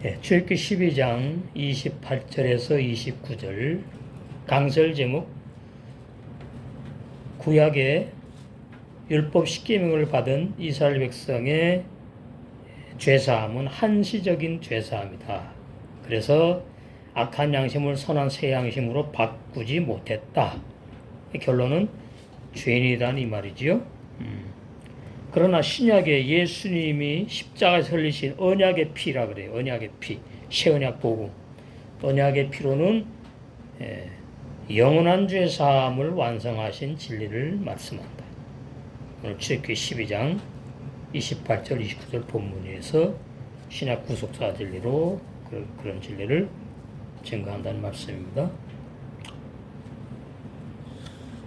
출애굽기 12장 28절에서 29절 강설 제목 구약의 율법 10계명을 받은 이스라엘 백성의 죄사함은 한시적인 죄사함이다. 그래서 악한 양심을 선한 새 양심으로 바꾸지 못했다. 결론은 죄인이라는 이 말이지요. 그러나 신약에 예수님이 십자가에서 흘리신 언약의 피라 그래요. 언약의 피, 새 언약 복음. 언약의 피로는 영원한 죄 사함을 완성하신 진리를 말씀한다. 오늘 출애굽기 12장 28절 29절 본문에서 신약 구속사 진리로 그런 진리를 증거한다는 말씀입니다.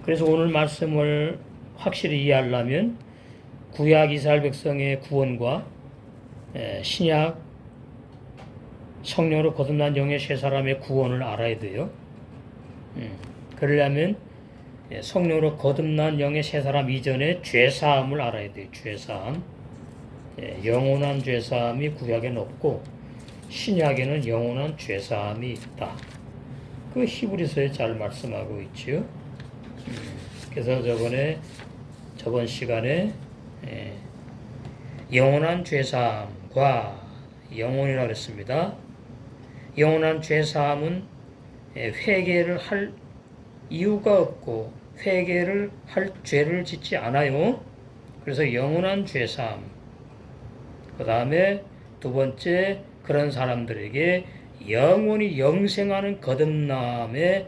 그래서 오늘 말씀을 확실히 이해하려면 구약 이스라엘 백성의 구원과 신약 성령으로 거듭난 영의 세 사람의 구원을 알아야 돼요. 그러려면 성령으로 거듭난 영의 세 사람 이전에 죄사함을 알아야 돼요. 죄사함. 영원한 죄사함이 구약에는 없고 신약에는 영원한 죄사함이 있다. 그 히브리서에 잘 말씀하고 있지요. 그래서 저번 시간에 영원한 죄사함과 영혼이라고 했습니다. 영원한 죄사함은 회개를 할 이유가 없고 회개를 할 죄를 짓지 않아요. 그래서 영원한 죄사함. 그 다음에 두 번째, 그런 사람들에게 영원히 영생하는 거듭남의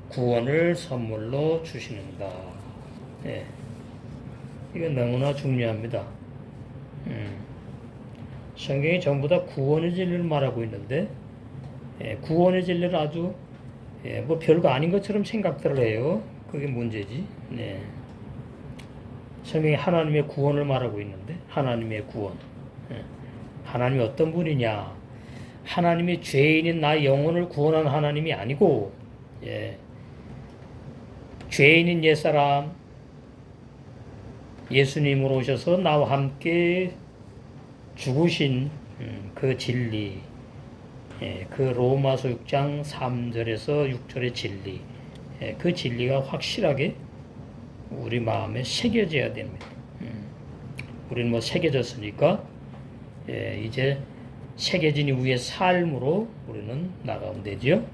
구원을 선물로 주시는다. 이건 너무나 중요합니다. 성경이 전부 다 구원의 진리를 말하고 있는데 구원의 진리를 아주 뭐 별거 아닌 것처럼 생각들을 해요. 그게 문제지. 성경이 하나님의 구원을 말하고 있는데 하나님의 구원. 하나님이 어떤 분이냐? 하나님이 죄인인 나의 영혼을 구원한 하나님이 아니고 죄인인 옛사람 예수님으로 오셔서 나와 함께 죽으신 그 진리, 그 로마서 6장 3절에서 6절의 진리, 그 진리가 확실하게 우리 마음에 새겨져야 됩니다. 우리는 뭐 새겨졌으니까 이제 새겨진 이후의 삶으로 우리는 나가면 되죠.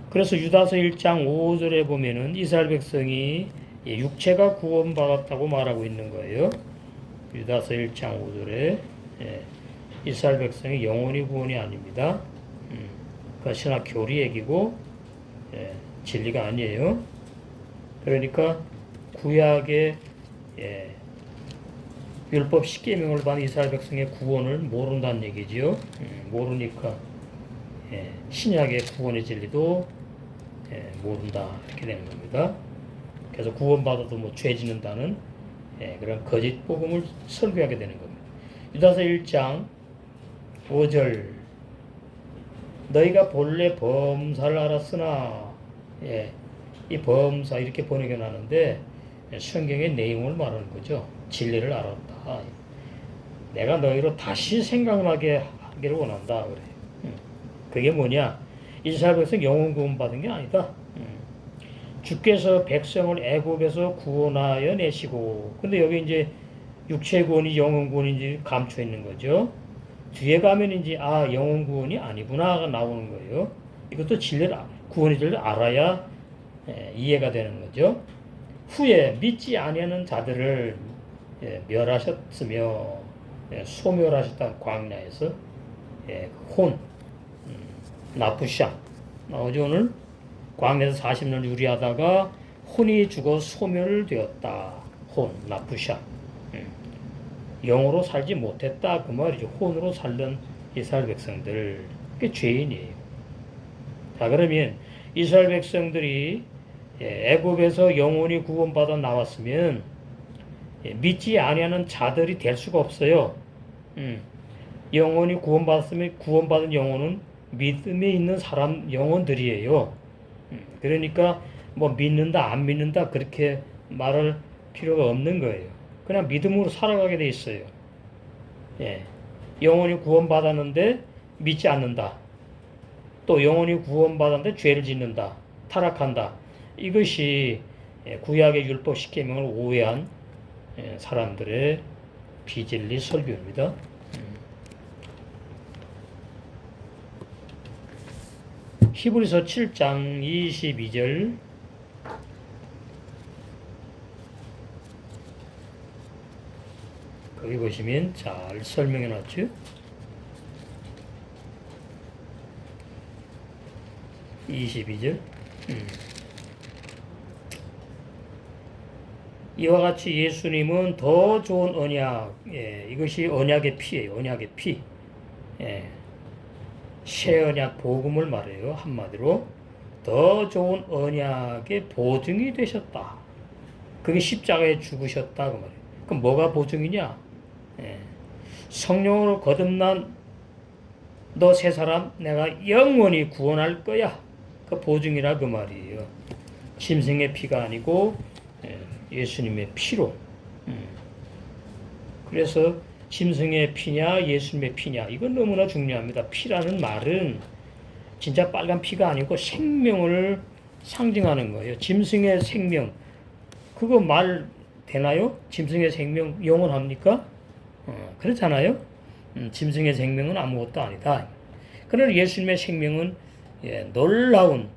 그래서 유다서 1장 5절에 보면은 이스라엘 백성이 육체가 구원받았다고 말하고 있는 거예요. 유다서 1장 5절에 이스라엘 백성이 영혼이 구원이 아닙니다. 그것이나 교리 얘기고 진리가 아니에요. 그러니까 구약의 율법 10계명을 받은 이스라엘 백성의 구원을 모른다는 얘기지요. 모르니까 신약의 구원의 진리도 모른다 이렇게 되는 겁니다. 그래서 구원받아도 뭐 죄 짓는다는 그런 거짓 복음을 설교하게 되는 겁니다. 유다서 1장 5절 너희가 본래 범사를 알았으나 이 범사 이렇게 번역해놨는데 성경의 내용을 말하는 거죠. 진리를 알았다. 내가 너희로 다시 생각나게 하기를 원한다 그래. 그게 뭐냐? 이스라엘 백성 영혼 구원 받은 게 아니다. 주께서 백성을 애굽에서 구원하여 내시고, 근데 여기 이제 육체 구원이 영혼 구원인지 감춰 있는 거죠. 뒤에 가면 이제 영혼 구원이 아니구나가 나오는 거예요. 이것도 진리를 구원의 진리를 알아야 이해가 되는 거죠. 후에 믿지 아니하는 자들을 멸하셨으며 소멸하셨다는 광야에서 혼 나푸샤 나오죠. 오늘 광야에서 40년 유리하다가 혼이 죽어 소멸되었다. 혼 나푸샤 영으로 살지 못했다 그 말이죠. 혼으로 살던 이스라엘 백성들 그게 죄인이에요. 자 그러면 이스라엘 백성들이 애굽에서 영혼이 구원받아 나왔으면 믿지 아니하는 자들이 될 수가 없어요. 영혼이 구원받았으면 구원받은 영혼은 믿음에 있는 사람 영혼들이에요. 그러니까 뭐 믿는다 안 믿는다 그렇게 말할 필요가 없는 거예요. 그냥 믿음으로 살아가게 돼 있어요. 예. 영혼이 구원받았는데 믿지 않는다. 또 영혼이 구원받았는데 죄를 짓는다. 타락한다. 이것이 구약의 율법 십계명을 오해한 사람들의 비진리 설교입니다. 히브리서 7장 22절 거기 보시면 잘 설명해 놨죠. 22절 이와 같이 예수님은 더 좋은 언약, 이것이 언약의 피예요. 언약의 피. 새 언약 복음을 말해요. 한마디로 더 좋은 언약의 보증이 되셨다. 그게 십자가에 죽으셨다 그 말이에요. 그럼 뭐가 보증이냐? 성령으로 거듭난 너 세 사람 내가 영원히 구원할 거야. 그 보증이라 그 말이에요. 짐승의 피가 아니고 예수님의 피로. 그래서 짐승의 피냐 예수님의 피냐 이건 너무나 중요합니다. 피라는 말은 진짜 빨간 피가 아니고 생명을 상징하는 거예요. 짐승의 생명 그거 말 되나요? 짐승의 생명 영원합니까? 그렇잖아요. 짐승의 생명은 아무것도 아니다. 그러나 예수님의 생명은 놀라운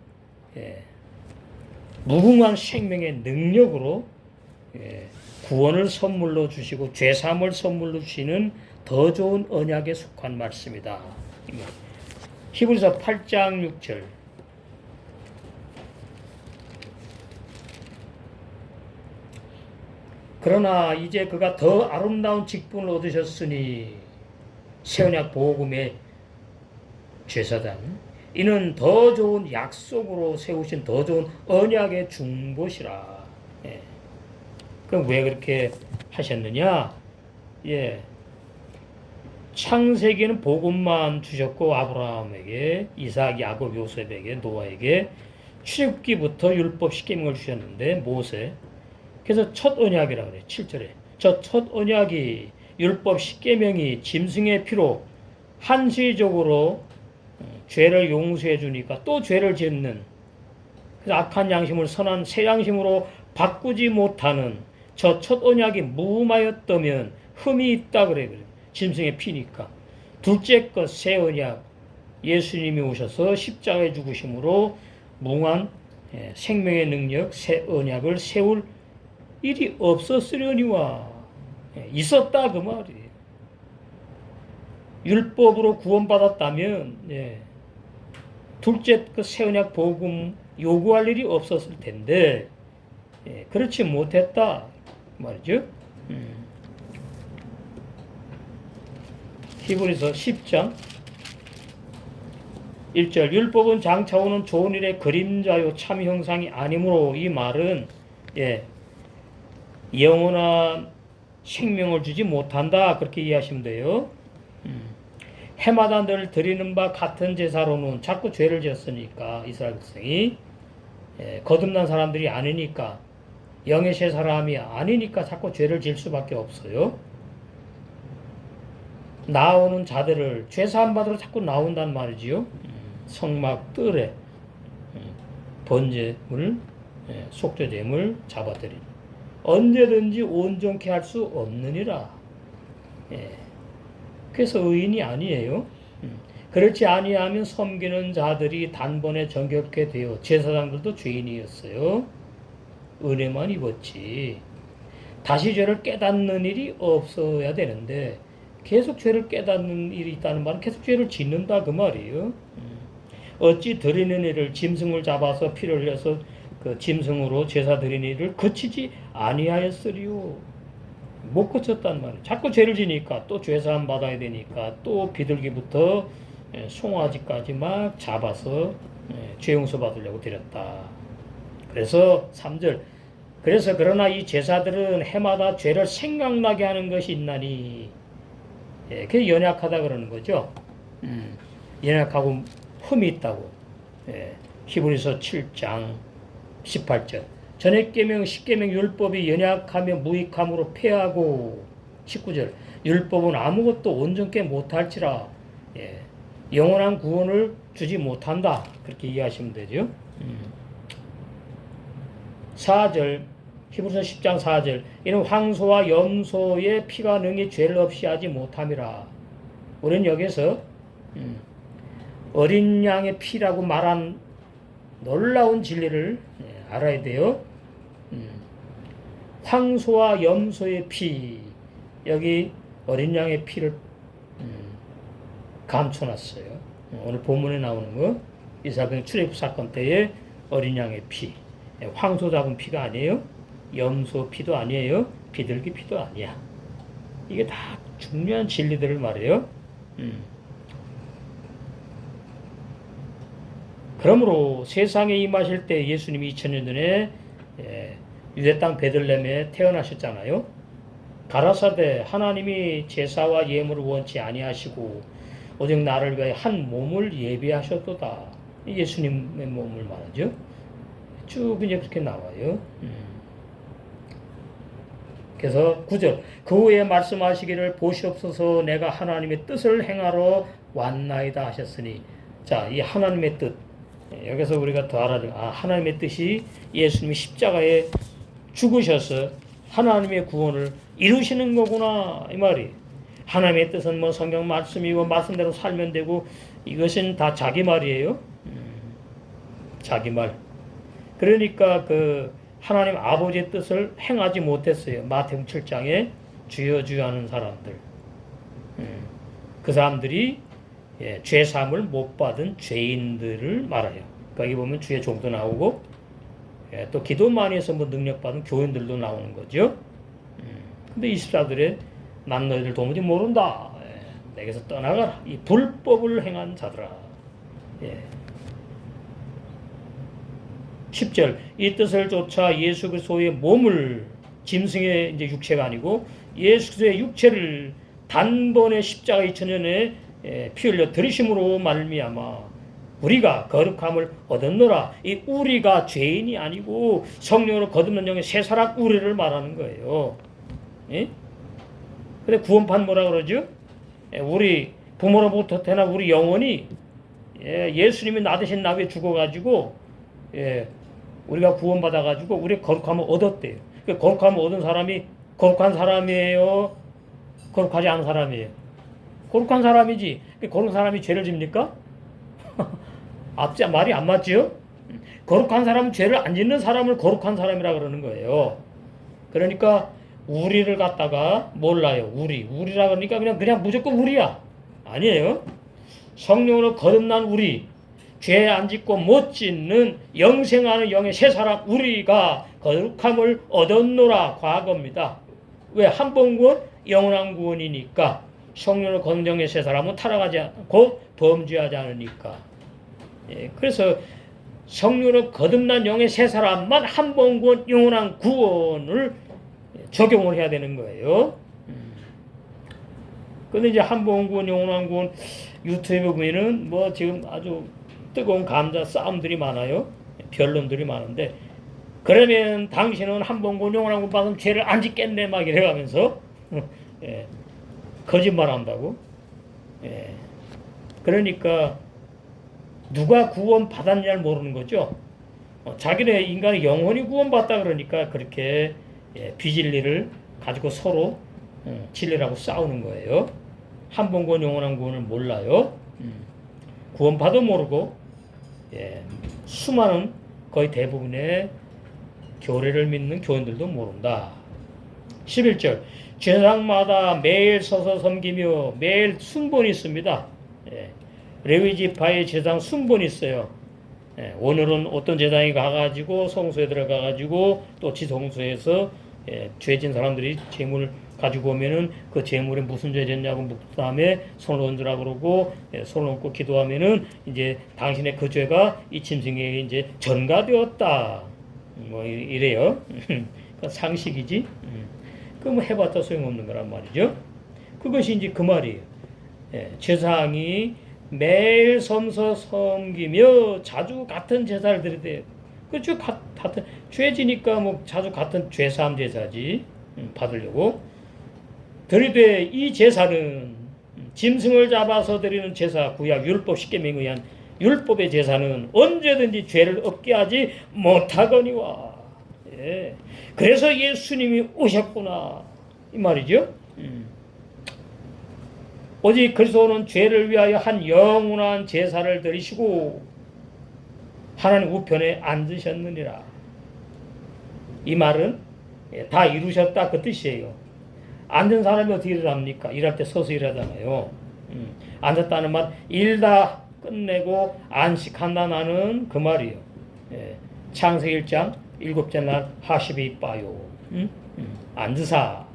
무궁한 생명의 능력으로 구원을 선물로 주시고 죄사함을 선물로 주시는 더 좋은 언약에 속한 말씀이다. 히브리서 8장 6절 그러나 이제 그가 더 아름다운 직분을 얻으셨으니 새 언약 복음의 제사장 이는 더 좋은 약속으로 세우신 더 좋은 언약의 중보시라. 그럼 왜 그렇게 하셨느냐? 창세기는 복음만 주셨고 아브라함에게, 이삭, 야곱, 요셉에게, 노아에게 출애굽기부터 율법 십계명을 주셨는데 모세. 그래서 첫 언약이라 그래요. 7절에. 저 첫 언약이 율법 십계명이 짐승의 피로 한시적으로 죄를 용서해 주니까 또 죄를 짓는 그래서 악한 양심을 선한 새 양심으로 바꾸지 못하는 저 첫 언약이 무음하였다면 흠이 있다 그래요. 짐승의 피니까. 둘째 것 새 언약 예수님이 오셔서 십자가에 죽으심으로 무한 생명의 능력 새 언약을 세울 일이 없었으려니와 있었다 그 말이에요. 율법으로 구원받았다면 둘째 그 새 언약 복음 요구할 일이 없었을 텐데 그렇지 못했다 말이죠. 히브리서 10장 1절 율법은 장차오는 좋은 일의 그림자요 참 형상이 아니므로 이 말은 영원한 생명을 주지 못한다 그렇게 이해하시면 돼요. 해마다 늘 드리는 바 같은 제사로는 자꾸 죄를 지었으니까 이스라엘 백성이 거듭난 사람들이 아니니까 영의 새 사람이 아니니까 자꾸 죄를 질 수밖에 없어요. 나오는 자들을 죄사함 받으러 자꾸 나온단 말이지요. 성막 뜰에 번제물 속죄제물 잡아들인 언제든지 온전케 할 수 없느니라. 그래서 의인이 아니에요. 그렇지 아니하면 섬기는 자들이 단번에 정결케 되어 제사장들도 죄인이었어요. 은혜만 입었지. 다시 죄를 깨닫는 일이 없어야 되는데 계속 죄를 깨닫는 일이 있다는 말은 계속 죄를 짓는다 그 말이에요. 어찌 드리는 일을 짐승을 잡아서 피를 흘려서 그 짐승으로 제사 드리는 일을 그치지 아니하였으리요. 못 그쳤단 말이에요. 자꾸 죄를 지니까 또 죄사함 받아야 되니까 또 비둘기부터 송아지까지 막 잡아서 죄 용서 받으려고 드렸다. 그래서 3절 그래서 그러나 이 제사들은 해마다 죄를 생각나게 하는 것이 있나니 그게 연약하다 그러는 거죠. 연약하고 흠이 있다고. 히브리서 7장 18절 전액계명, 십계명 율법이 연약하며 무익함으로 폐하고 19절 율법은 아무것도 온전케 못할지라 영원한 구원을 주지 못한다. 그렇게 이해하시면 되죠. 4절 히브리서 10장 4절 이는 황소와 염소의 피가 능히 죄를 없이 하지 못함이라. 우리는 여기서 어린 양의 피라고 말한 놀라운 진리를 알아야 돼요. 황소와 염소의 피, 여기 어린 양의 피를 감춰놨어요. 오늘 본문에 나오는 거 이스라엘 출애굽 사건 때의 어린 양의 피, 황소 잡은 피가 아니에요. 염소 피도 아니에요. 비둘기 피도 아니야. 이게 다 중요한 진리들을 말해요. 그러므로 세상에 임하실 때 예수님이 2000년 전에 유대 땅 베들레헴에 태어나셨잖아요. 가라사대 하나님이 제사와 예물을 원치 아니하시고 오직 나를 위하여 한 몸을 예비하셨도다. 예수님의 몸을 말하죠. 쭉 이제 그렇게 나와요. 그래서 9절 그 후에 말씀하시기를 보시옵소서 내가 하나님의 뜻을 행하러 왔나이다 하셨으니 자, 이 하나님의 뜻 여기서 우리가 더 알아야 하나님의 뜻이 예수님이 십자가에 죽으셔서 하나님의 구원을 이루시는 거구나 이 말이. 하나님의 뜻은 뭐 성경 말씀이고 말씀대로 살면 되고 이것은 다 자기 말이에요. 자기 말. 그러니까 그 하나님 아버지의 뜻을 행하지 못했어요. 마태복음 7장에 주여 주여 하는 사람들. 그 사람들이 죄 사함을 못 받은 죄인들을 말해요. 거기 보면 주의 종도 나오고 또 기도 많이 해서 뭐 능력 받은 교인들도 나오는 거죠. 근데 24절에 난 너희들 도무지 모른다. 내게서 떠나가라. 이 불법을 행한 자들아. 10절 이 뜻을 쫓아 예수 그리스도의 몸을 짐승의 이제 육체가 아니고 예수 그리스도의 육체를 단번에 십자가 2000년에 피 흘려 들이심으로 말미암아 우리가 거룩함을 얻었노라. 이 우리가 죄인이 아니고 성령으로 거듭난 영의 새 사람 우리를 말하는 거예요. 예? 근데 구원판 뭐라 그러죠? 우리 부모로부터 태어난 우리 영혼이 예수님이 나 대신 나 위해 죽어가지고 우리가 구원받아가지고 우리 거룩함을 얻었대요. 거룩함을 얻은 사람이 거룩한 사람이에요? 거룩하지 않은 사람이에요? 거룩한 사람이지. 거룩한 사람이 죄를 집니까? 앞자 말이 안 맞지요? 거룩한 사람은 죄를 안 짓는 사람을 거룩한 사람이라 그러는 거예요. 그러니까 우리를 갖다가 몰라요. 우리라 그러니까 그냥 무조건 우리야. 아니에요. 성령으로 거듭난 우리, 죄 안 짓고 못 짓는 영생하는 영의 새 사람 우리가 거룩함을 얻었노라. 과거입니다. 왜? 한 번 구원? 영원한 구원이니까. 성령으로 거듭난 영의 새 사람은 타락하지 않고 범죄하지 않으니까. 그래서 성령으로 거듭난 영의 새 사람만 한 번 구원, 영원한 구원을 적용을 해야 되는 거예요. 근데 이제 한 번 구원, 영원한 구원 유튜브에 보면은 뭐 지금 아주 뜨거운 감자 싸움들이 많아요. 변론들이 많은데 그러면 당신은 한 번 구원, 영원한 구원 받으면 죄를 안 짓겠네 막 이래가면서 거짓말 한다고. 그러니까 누가 구원 받았냐를 모르는 거죠. 자기네 인간의 영혼이 구원받다 그러니까 그렇게 비진리를 가지고 서로 진리라고 싸우는 거예요. 한 번 구원, 영원한 구원을 몰라요. 구원받아 모르고 수많은 거의 대부분의 교례를 믿는 교인들도 모른다. 11절 제사장마다 매일 서서 섬기며 매일 순번이 있습니다. 레위 지파의 제사장 순번이 있어요. 오늘은 어떤 제사장이 가가지고 성소에 들어가가지고 또 지성소에서 죄진 사람들이 재물을 가지고 오면은 그 재물에 무슨 죄 졌냐고 묻은 다음에 손을 얹으라 그러고 손을 얹고 기도하면은 이제 당신의 그 죄가 이 짐승에게 이제 전가되었다. 뭐 이래요. 상식이지. 그 뭐 해봤자 소용없는 거란 말이죠. 그것이 이제 그 말이에요. 제사장이 매일 섬서 섬기며 자주 같은 제사를 드리되 그죠? 같은 죄지니까 뭐 자주 같은 죄사함 제사지 받으려고 들이되 이 제사는 짐승을 잡아서 드리는 제사, 구약 율법 십계명에 의한 율법의 제사는 언제든지 죄를 없게 하지 못하거니와. 예. 그래서 예수님이 오셨구나 이 말이죠. 오직 그리스도는 죄를 위하여 한 영원한 제사를 드리시고 하나님 우편에 앉으셨느니라. 이 말은 다 이루셨다 그 뜻이에요. 앉은 사람이 어떻게 일을 합니까? 일할 때 서서 일하잖아요. 앉았다는 말, 일 다 끝내고 안식한다는 그 말이에요. 예. 창세기 1장 7째 날 하십이 빠요. 앉으사.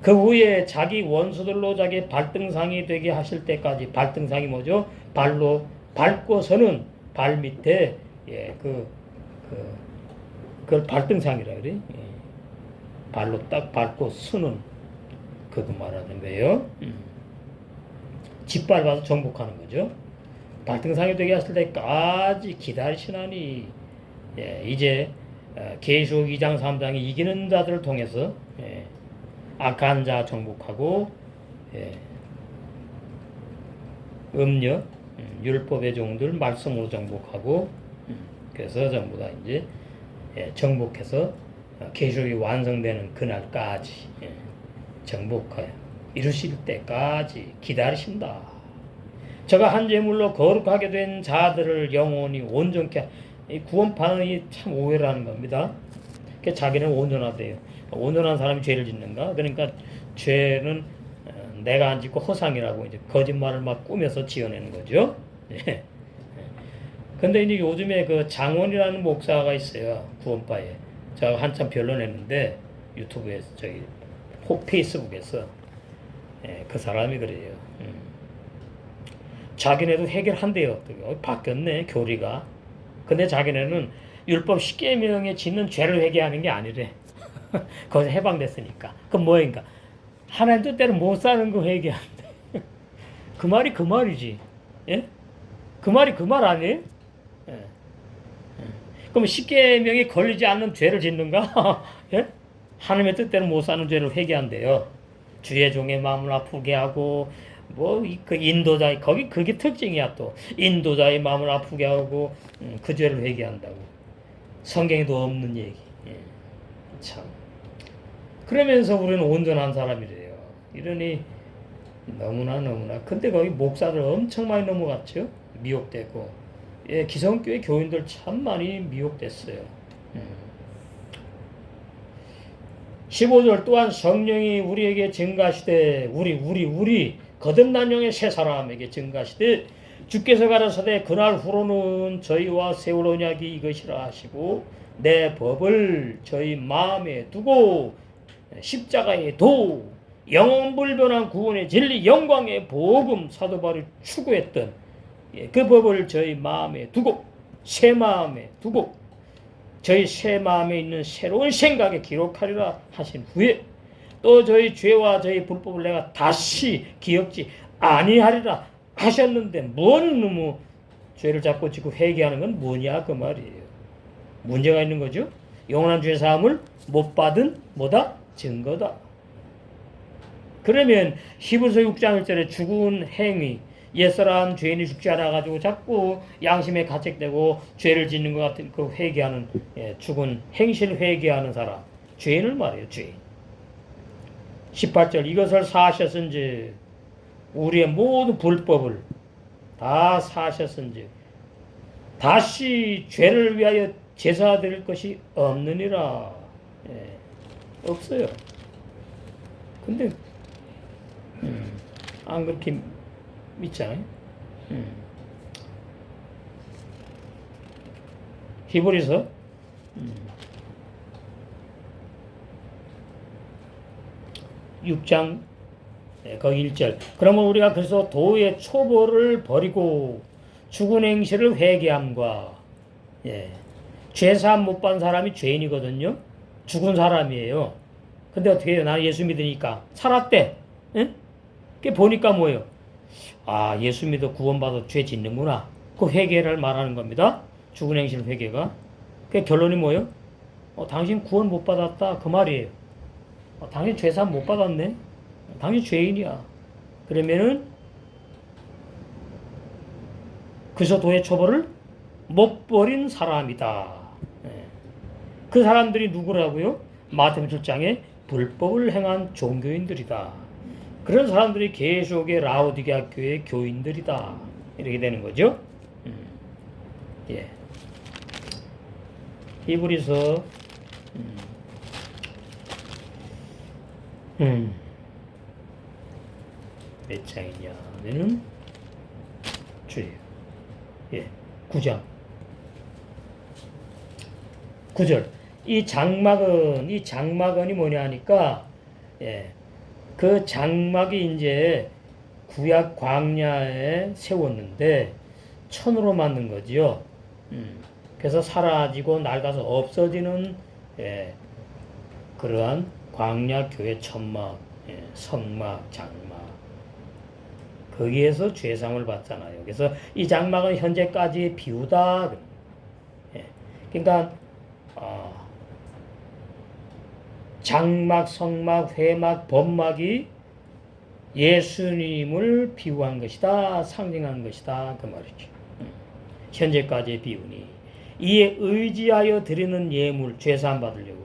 그 후에 자기 원수들로 자기 발등상이 되게 하실 때까지. 발등상이 뭐죠? 발로 밟고서는 발 밑에 그걸 발등상이라 그래. 예. 발로 딱 밟고 서는 그거 말하는 거예요. 짓밟아서 정복하는 거죠. 발등상이 되게 하실 때까지 기다리시나니. 예, 이제 계시록 2장 3장이 이기는 자들을 통해서 악한 자 정복하고 음력 율법의 종들 말씀으로 정복하고 그래서 전부 다 이제 정복해서 계시록이 완성되는 그날까지 정복하여 이루실 때까지 기다리신다. 저가 한 제물로 거룩하게 된 자들을 영원히 온전케. 이 구원판이 참 오해를 하는 겁니다. 자기는 온전하대요. 온전한 사람이 죄를 짓는가? 그러니까 죄는 내가 안 짓고 허상이라고 이제 거짓말을 막 꾸며서 지어내는 거죠. 예. 근데 이제 요즘에 그 장원이라는 목사가 있어요. 구원파에. 제가 한참 변론했는데 유튜브에서 페이스북에서 그 사람이 그래요. 자기네도 해결한대요. 바뀌었네 교리가. 근데 자기네는 율법 십계명에 짓는 죄를 회개하는 게 아니래. 거기서 해방됐으니까. 그럼 뭐인가? 하나님 뜻대로 못 사는 거 회개한대. 그 말이 그 말이지. 예? 그 말이 그 말 아니에요? 예. 그럼 십계명에 걸리지 않는 죄를 짓는가? 예? 하나님의 뜻대로 못 사는 죄를 회개한대요. 주의 종의 마음을 아프게 하고 그 인도자 거기 그게 특징이야. 또 인도자의 마음을 아프게 하고 그 죄를 회개한다고. 성경에도 없는 얘기. 예. 참. 그러면서 우리는 온전한 사람이래요. 이러니 너무나 근데 거기 목사들 엄청 많이 넘어갔죠. 미혹되고. 예, 기성교회 교인들 참 많이 미혹됐어요. 15절 또한 성령이 우리에게 증가하시되 우리 거듭난 영의 새 사람에게 증가하시되 주께서 가라사대 그날 후로는 저희와 세울 언약이 이것이라 하시고 내 법을 저희 마음에 두고 십자가의 도 영원불변한 구원의 진리 영광의 복음 사도 바울이 추구했던 그 법을 저희 마음에 두고 새 마음에 두고 저희 새 마음에 있는 새로운 생각에 기록하리라 하신 후에 또 저희 죄와 저희 불법을 내가 다시 기억지 아니하리라 하셨는데 뭔 놈의 죄를 잡고 지고 회개하는 건 뭐냐 그 말이에요. 문제가 있는 거죠. 영원한 죄 사함을 못 받은 뭐다? 증거다. 그러면 히브리서 6장 1절에 죽은 행위 옛사람 죄인이 죽지 않아가지고 자꾸 양심에 가책되고 죄를 짓는 것 같은 그 회개하는 죽은 행실 회개하는 사람 죄인을 말해요. 죄인. 18절 이것을 사하셨은지 우리의 모든 불법을 다 사하셨은지 다시 죄를 위하여 제사 드릴 것이 없느니라. 없어요. 근데 안 그렇게 믿잖아요. 히브리서 6장 거기 1절 그러면 우리가 그래서 도의 초보를 버리고 죽은 행실을 회개함과 죄사함 못 받은 사람이 죄인이거든요. 죽은 사람이에요. 근데 어떻게 해요? 나는 예수 믿으니까 살았대. 응? 그게 보니까 뭐예요? 아, 예수 믿어 구원받아 죄 짓는구나. 그 회개를 말하는 겁니다. 죽은 행실 회개가. 그 결론이 뭐예요? 당신 구원 못 받았다 그 말이에요. 당신 죄사함 못 받았네? 당신 죄인이야. 그러면은 그저 도의 처벌을 못 버린 사람이다. 그 사람들이 누구라고요? 마태복음 7장에 불법을 행한 종교인들이다. 그런 사람들이 계속의 라오디게아 교회의 교인들이다. 이렇게 되는 거죠. 예. 히브리서 몇 장이냐 하면은 주예요. 예. 9장 9절. 이 장막은이 뭐냐 하니까, 예. 그 장막이 이제 구약 광야에 세웠는데 천으로 만든 거지요. 그래서 사라지고 낡아서 없어지는, 예, 그러한 광야 교회 천막, 예, 성막, 장막. 거기에서 죄상을 받잖아요. 그래서 이 장막은 현재까지 비우다. 예. 그러니까 장막, 성막, 회막, 범막이 예수님을 비유한 것이다, 상징한 것이다, 그 말이죠. 현재까지 비우니 이에 의지하여 드리는 예물, 죄사함 받으려고.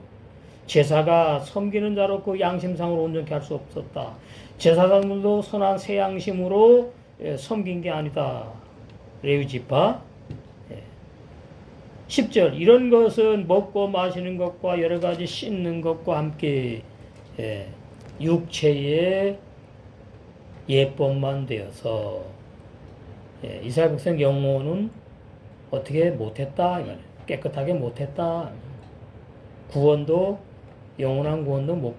제사가 섬기는 자로 그 양심상으로 온전케 할 수 없었다. 제사장들도 선한 새 양심으로 섬긴 게 아니다. 레위지파 10절. 이런 것은 먹고 마시는 것과 여러 가지 씻는 것과 함께 육체의 예법만 되어서, 이스라엘 백성 영혼은 어떻게 못했다, 깨끗하게 못했다. 구원도, 영원한 구원도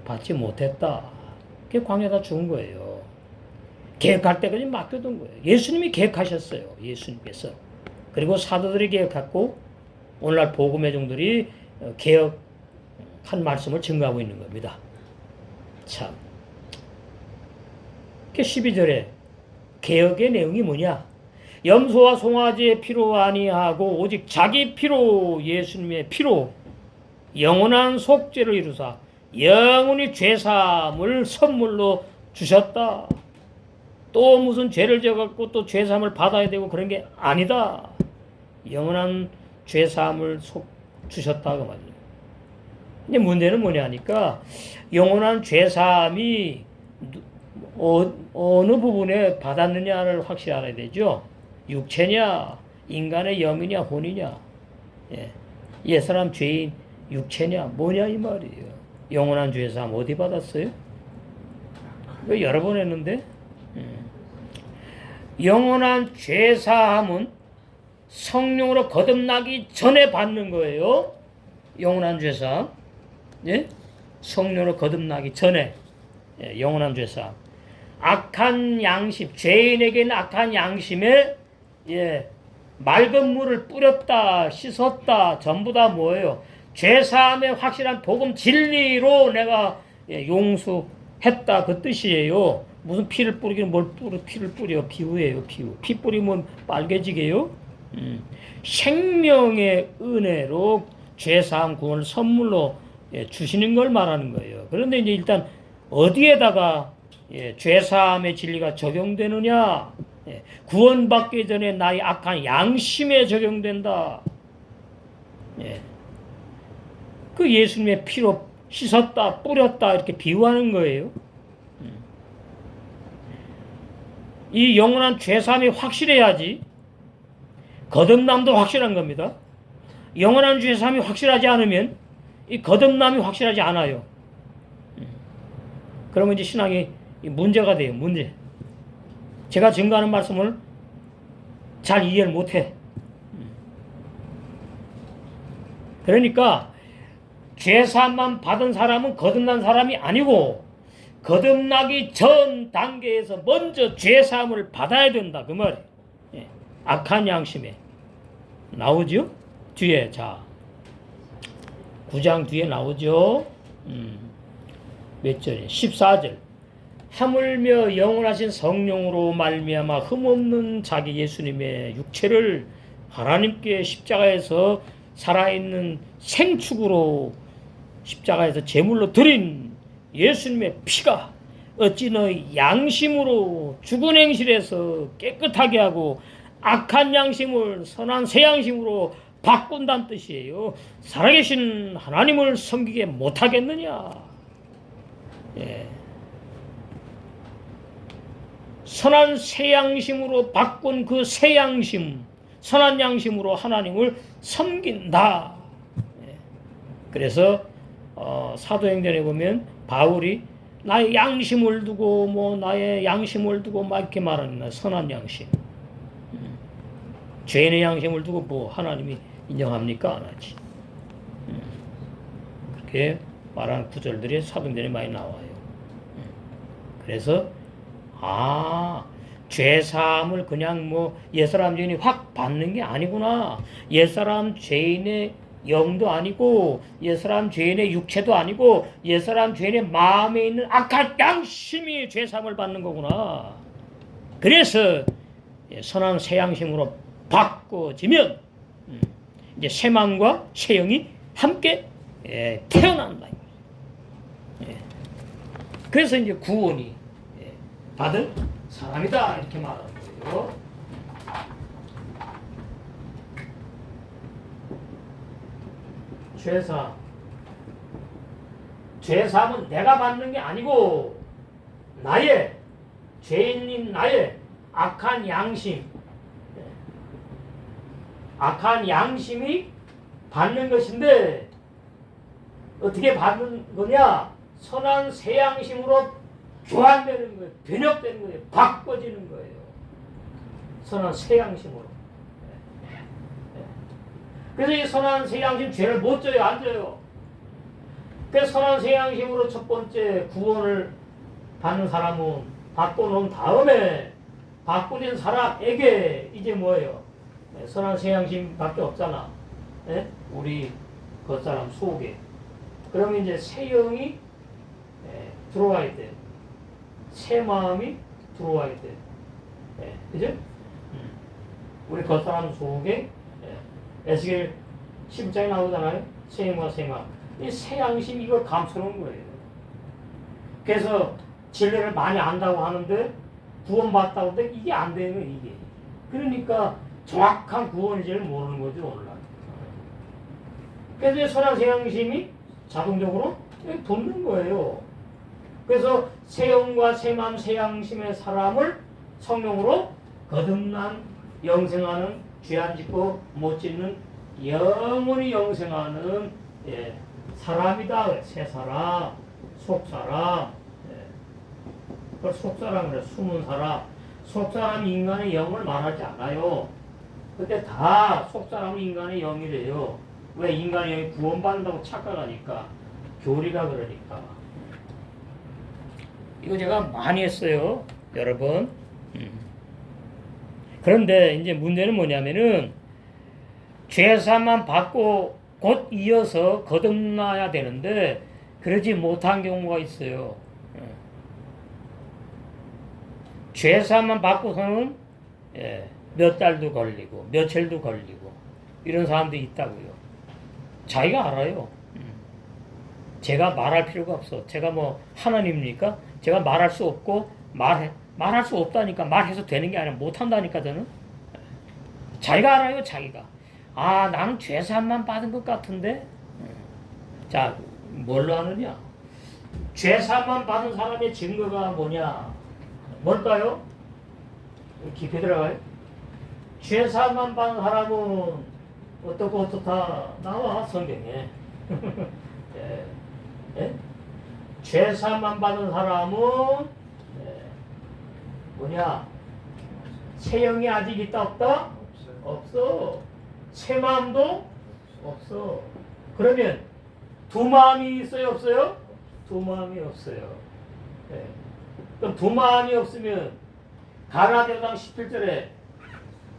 받지 못했다. 그게 광야다 죽은 거예요. 계획할 때까지 맡겨둔 거예요. 예수님이 계획하셨어요. 예수님께서. 그리고 사도들이 계획했고 오늘날 복음의 종들이 개혁한 말씀을 증거하고 있는 겁니다. 참. 12절에 개혁의 내용이 뭐냐? 염소와 송아지의 피로 아니하고 오직 자기 피로, 예수님의 피로 영원한 속죄를 이루사 영원히 죄사함을 선물로 주셨다. 또 무슨 죄를 져갖고 또 죄사함을 받아야 되고 그런 게 아니다. 영원한 죄사함을 주셨다고 말이에요. 근데 문제는 뭐냐 하니까, 영원한 죄사함이 어느 부분에 받았느냐를 확실히 알아야 되죠. 육체냐, 인간의 영이냐, 혼이냐. 옛사람 죄인 육체냐, 뭐냐 이 말이에요. 영원한 죄사함 어디 받았어요? 이거 여러 번 했는데. 영원한 죄사함은 성령으로 거듭나기 전에 받는 거예요. 영원한 죄사함. 예? 성령으로 거듭나기 전에. 예, 영원한 죄사함. 악한 양심, 죄인에게는 악한 양심에, 예, 맑은 물을 뿌렸다, 씻었다, 전부 다 뭐예요? 죄사함의 확실한 복음 진리로 내가, 예, 용서했다, 그 뜻이에요. 무슨 피를 뿌리긴 피를 뿌려. 피우예요, 피우. 피 뿌리면 빨개지게요? 생명의 은혜로 죄사함 구원을 선물로, 예, 주시는 걸 말하는 거예요. 그런데 이제 일단 어디에다가, 예, 죄사함의 진리가 적용되느냐? 예, 구원받기 전에 나의 악한 양심에 적용된다. 예. 그 예수님의 피로 씻었다, 뿌렸다 이렇게 비유하는 거예요. 이 영원한 죄사함이 확실해야지. 거듭남도 확실한 겁니다. 영원한 죄사함이 확실하지 않으면 이 거듭남이 확실하지 않아요. 그러면 이제 신앙이 문제가 돼요. 문제. 제가 증거하는 말씀을 잘 이해를 못해. 그러니까 죄사함만 받은 사람은 거듭난 사람이 아니고, 거듭나기 전 단계에서 먼저 죄사함을 받아야 된다, 그 말이에요. 예. 악한 양심에 나오죠? 뒤에, 자 9장 뒤에 나오죠? 몇 절에? 14절. 하물며 영원하신 성령으로 말미암아 흠없는 자기 예수님의 육체를 하나님께 십자가에서 살아있는 생축으로 십자가에서 제물로 드린 예수님의 피가 어찌 너희 양심으로 죽은 행실에서 깨끗하게 하고 악한 양심을 선한 새 양심으로 바꾼다는 뜻이에요. 살아계신 하나님을 섬기게 못하겠느냐. 예. 선한 새 양심으로 바꾼 그 새 양심, 선한 양심으로 하나님을 섬긴다. 예. 그래서 사도행전에 보면 바울이 나의 양심을 두고 나의 양심을 두고 막 이렇게 말하는 거야. 선한 양심. 죄인의 양심을 두고 하나님이 인정합니까? 안 하지. 그렇게 말하는 구절들이 사도행전에 많이 나와요. 그래서 죄사함을 그냥 옛사람 죄인이 확 받는 게 아니구나. 옛사람 죄인의 영도 아니고 옛사람 죄인의 육체도 아니고 옛사람 죄인의 마음에 있는 악한 양심이 죄사함을 받는 거구나. 그래서 선한 새 양심으로 바꿔지면 이제 새 마음과 새 영이 함께 태어난다. 그래서 이제 구원이 받은 사람이다 이렇게 말하는 거예요. 죄사함은 내가 받는 게 아니고 나의 죄인인 나의 악한 양심이 받는 것인데 어떻게 받는 거냐? 선한 새 양심으로 교환되는 거예요. 변혁되는 거예요. 바꿔지는 거예요. 선한 새 양심으로. 그래서 이 선한 새 양심 죄를 못 져요. 안 져요. 그래서 선한 새 양심으로 첫 번째 구원을 받는 사람은 바꿔놓은 다음에 바꾸진 사람에게 이제 뭐예요? 선한 새 양심밖에 없잖아. 우리 겉사람 속에. 그러면 이제 새 영이 들어와야 돼. 새 마음이 들어와야 돼. 그죠? 우리 겉사람 속에 에스겔 10장에 나오잖아요. 새 영과 새 마음. 이 새 양심 이걸 감추는 거예요. 그래서 진리를 많이 안다고 하는데 구원받다고 하는데 이게 안 되는 거예요. 이게. 그러니까 정확한 구원인지를 모르는 거죠. 오늘날. 그래서 선한 새 양심이 자동적으로 돋는 거예요. 그래서 새 영과 새 마음 새 양심의 사람을 성령으로 거듭난 영생하는 죄 안 짓고 못 짓는 영원히 영생하는 사람이다. 새 사람, 속 사람. 그걸 속 사람 그래. 숨은 사람. 속 사람이 인간의 영을 말하지 않아요. 근데 다 속 사람은 인간의 영이래요. 왜? 인간의 영이 구원받는다고 착각하니까. 교리가 그러니까. 이거 제가 많이 했어요. 여러 번. 그런데 이제 문제는 뭐냐면은 죄사함만 받고 곧 이어서 거듭나야 되는데 그러지 못한 경우가 있어요. 죄사함만 받고서는 몇 달도 걸리고 며칠도 걸리고 이런 사람들이 있다고요. 자기가 알아요. 제가 말할 필요가 없어. 제가 하나님입니까? 제가 말할 수 없고 말할 수 없다니까 말해서 되는 게 아니라 못한다니까 저는. 자기가 알아요. 자기가. 나는 죄사함만 받은 것 같은데. 자, 뭘로 하느냐? 죄사함만 받은 사람의 증거가 뭐냐? 뭘까요? 깊이 들어가요. 죄사함만 받은 사람은 어떻고 어떻다 나와 성경에. 죄사함만 받은 사람은 뭐냐? 새 영이 아직 있다 없다? 없어. 새 마음도 없어. 그러면 두 마음이 있어요 없어요? 두 마음이 없어요. 그럼 두 마음이 없으면 가라데오당 17절에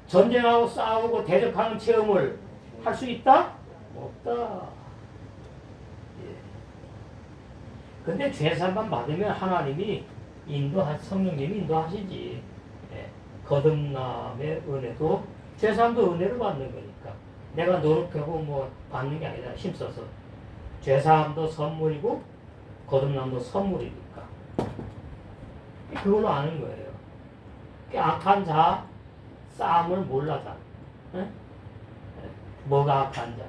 전쟁하고 싸우고 대적하는 체험을 할 수 있다? 없다. 근데 죄사함만 받으면 하나님이 성령님이 인도하시지. 거듭남의 은혜도 죄사함도 은혜를 받는 거니까. 내가 노력하고 받는 게 아니라 힘써서. 죄사함도 선물이고 거듭남도 선물이니까 그걸로 아는 거예요. 악한 자 싸움을 몰라자. 예? 뭐가 악한 자?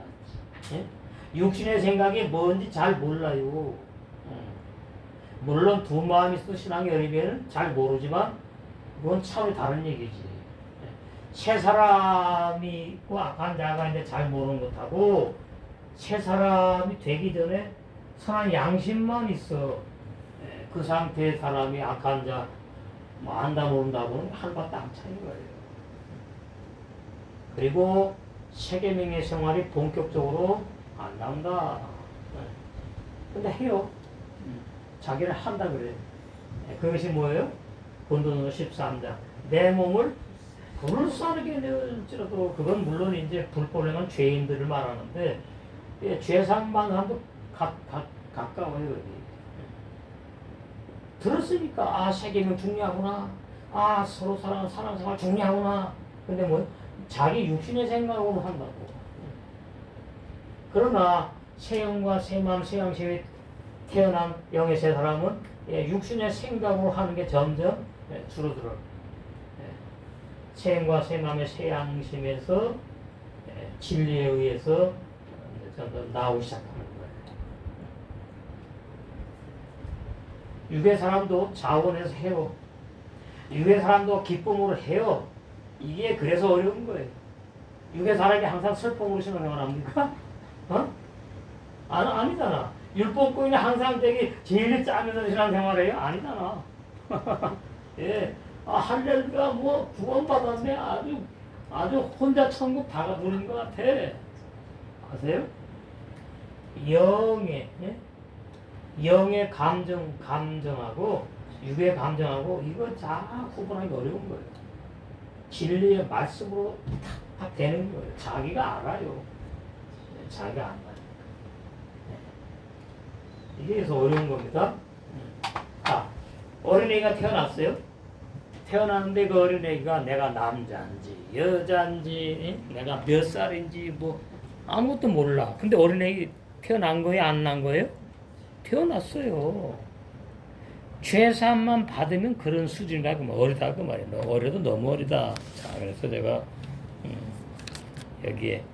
예? 육신의 생각이 뭔지 잘 몰라요. 물론 두 마음이 있어 신앙의 어리배는 잘 모르지만 그건 차원이 다른 얘기지. 새 사람이 있고 악한 자가 있는데 잘 모르는 것하고 새 사람이 되기 전에 선한 양심만 있어. 그 상태의 사람이 악한 자, 뭐 안다 모른다고는 하늘과 땅 차이인 거예요. 그리고 세계명의 생활이 본격적으로 안 나온다. 근데 해요. 자기를 한다 그래. 그것이 뭐예요? 본도는 13장. 내 몸을 불사르게 내어줄지라도 그건 물론 이제 불법을 행한 죄인들을 말하는데 죄상만 한도 가까워요. 여기. 들었으니까 세계명 중요하구나. 서로 사랑 생활 중요하구나. 근데 뭐 자기 육신의 생각으로 한다고. 그러나 새 영과 새 마음 새 양심에 태어난 영의 새 사람은 육신의 생각으로 하는 게 점점 줄어들어. 새 영과 새 마음의 새 양심에서 진리에 의해서 점점 나오기 시작하는 거예요. 육의 사람도 자원해서 해요. 육의 사람도 기쁨으로 해요. 이게 그래서 어려운 거예요. 육의 사람이 항상 슬픔으로 신앙생활합니까? 아니잖아. 율법권이 항상 되게 제일 짜면서 신앙생활해요? 아니잖아. 예. 할렐루야, 뭐, 구원받았네. 아주 혼자 천국 다 가버린 것 같아. 아세요? 영의 감정하고, 육의 감정하고, 이거 다 구분하기 어려운 거예요. 진리의 말씀으로 탁 되는 거예요. 자기가 알아요. 자기가 안 알아요. 이게 그래서 어려운 겁니다. 어린애가 태어났어요. 태어났는데 그 어린애가 내가 남자인지 여자인지 내가 몇 살인지 뭐 아무것도 몰라. 근데 어린애가 태어난 거예요? 안 난 거예요? 태어났어요. 죄사함만 받으면 그런 수준이라 그 어리다 그 말이에요. 어려도 너무 어리다. 자, 그래서 제가 여기에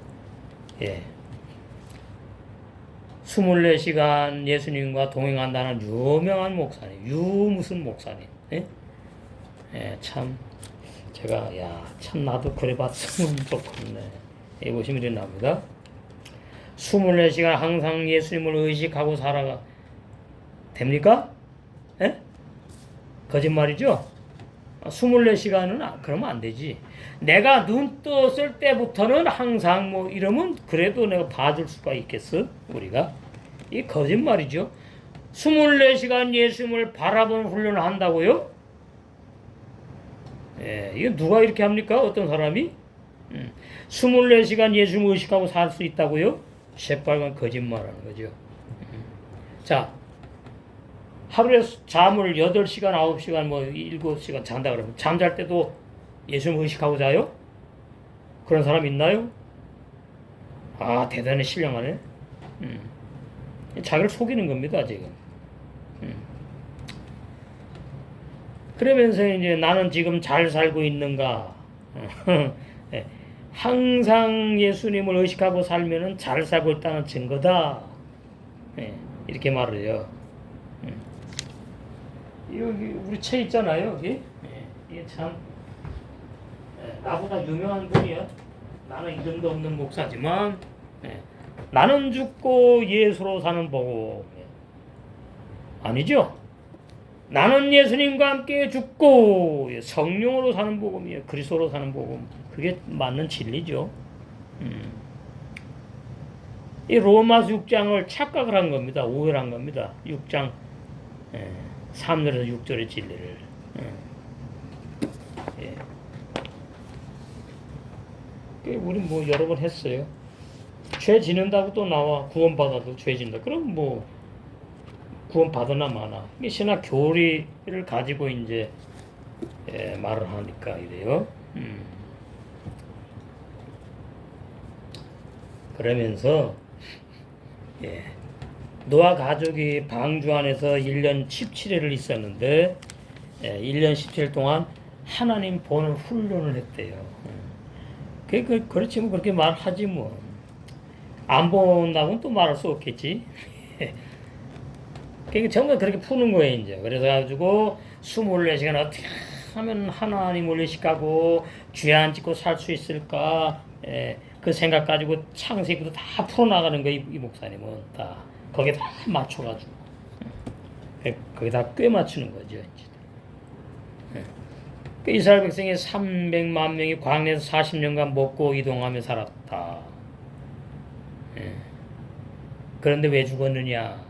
24시간 예수님과 동행한다는 유명한 목사님, 무슨 목사님. 참 제가 참 나도 그래 봤으면 좋겠네. 여기 보시면 이렇게 나옵니다. 24시간 항상 예수님을 의식하고 살아가 됩니까? 거짓말이죠? 24시간은 그러면 안 되지. 내가 눈 떴을 때부터는 항상 뭐 이러면 그래도 내가 봐줄 수가 있겠어? 우리가? 이 거짓말이죠. 24시간 예수님을 바라보는 훈련을 한다고요? 이거 누가 이렇게 합니까? 어떤 사람이? 24시간 예수님을 의식하고 살 수 있다고요? 새빨간 거짓말하는 거죠. 자, 하루에 잠을 8시간, 9시간, 뭐 7시간 잔다 그러면 잠잘 때도 예수님 의식하고 자요? 그런 사람 있나요? 대단히 신령하네. 자기를 속이는 겁니다, 지금. 그러면서 이제 나는 지금 잘 살고 있는가? 항상 예수님을 의식하고 살면은 잘 살고 있다는 증거다. 이렇게 말을 해요. 여기 우리 책 있잖아요, 여기. 이게 참 나보다 유명한 분이야. 나는 이름도 없는 목사지만 나는 죽고 예수로 사는 복음. 아니죠? 나는 예수님과 함께 죽고 성령으로 사는 복음이에요. 그리스도로 사는 복음. 그게 맞는 진리죠. 이 로마서 6장을 착각을 한 겁니다. 오해를 한 겁니다. 6장 3절에서 6절의 진리를. 우리 뭐 여러 번 했어요. 죄 지는다고 또 나와 구원받아도 죄 진다. 그럼 뭐 구원받으나 마나. 이게 신학 교리를 가지고 이제 말을 하니까 이래요. 그러면서 노아 가족이 방주 안에서 1년 17일을 있었는데 1년 17일 동안 하나님 보는 훈련을 했대요. 그렇지 뭐 그렇게 말하지 뭐. 안 본다고는 또 말할 수 없겠지. 그러니까 정말 그렇게 푸는 거예요 이제. 그래서 가지고 24시간 어떻게 하면 하나님을 의식하고 죄 안 짓고 살 수 있을까? 그 생각 가지고 창세기부터 다 풀어나가는 거예요 이 목사님은 다 거기에 다 맞춰가지고 거기다 꽤 맞추는 거죠 이제. 그 이스라엘 백성이 300만 명이 광야에서 40년간 먹고 이동하며 살았다. 그런데 왜 죽었느냐?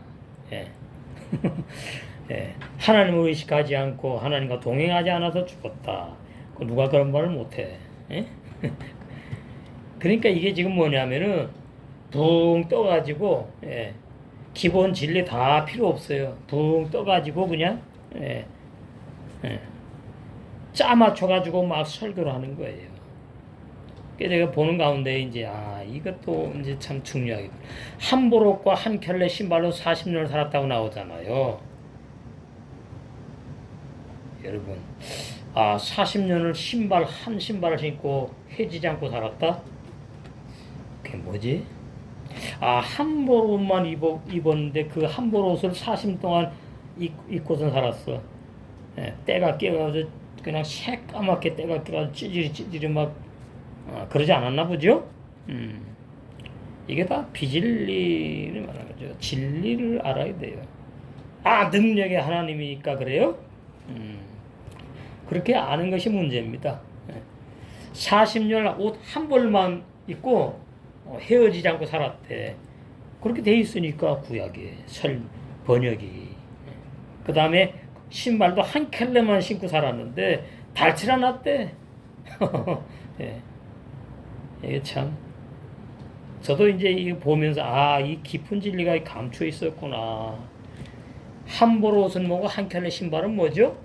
하나님을 의식하지 않고 하나님과 동행하지 않아서 죽었다. 누가 그런 말을 못해? 그러니까 이게 지금 뭐냐면은 붕 떠가지고 기본 진리 다 필요 없어요. 붕 떠가지고 그냥 짜 맞춰가지고 막 설교를 하는 거예요. 그래서 내가 보는 가운데 이제 이것도 이제 참 중요하겠고 한 보롯과 한 켤레 신발로 40년을 살았다고 나오잖아요. 여러분 40년을 한 신발을 신고 해지지 않고 살았다? 그게 뭐지? 한 보롯만 입었는데 그 한 보롯을 40년 동안 입고선 살았어. 때가 끼어가지고 그냥 새까맣게 때가 끼어가지고 찌질이 막 그러지 않았나 보죠? 이게 다 비진리를 말하는 거죠. 진리를 알아야 돼요. 능력의 하나님이니까 그래요? 그렇게 아는 것이 문제입니다. 40년 옷 한 벌만 입고 헤어지지 않고 살았대. 그렇게 돼 있으니까 구약에 번역이. 그 다음에 신발도 한 켤레만 신고 살았는데 닳질 않았대. 이게 참 저도 이제 이거 보면서 이 깊은 진리가 감추어 있었구나. 한 벌 옷은 뭐고 한 켤레 신발은 뭐죠?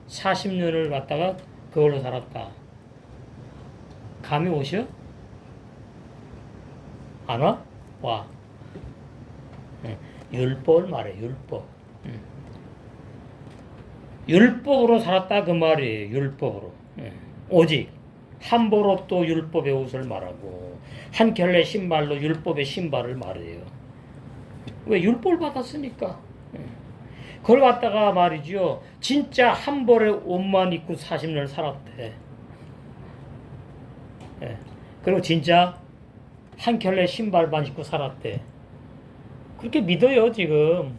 40년을 갖다가 그걸로 살았다. 감이 오셔? 안 와? 와. 율법을 말해, 율법. 율법으로 살았다 그 말이에요. 율법으로. 오직 한 보롯도 율법의 옷을 말하고 한 켤레 신발로 율법의 신발을 말해요. 왜? 율법을 받았으니까. 그걸 갖다가 말이죠. 진짜 한 벌의 옷만 입고 40년을 살았대. 그리고 진짜 한 켤레 신발만 신고 살았대. 그렇게 믿어요 지금.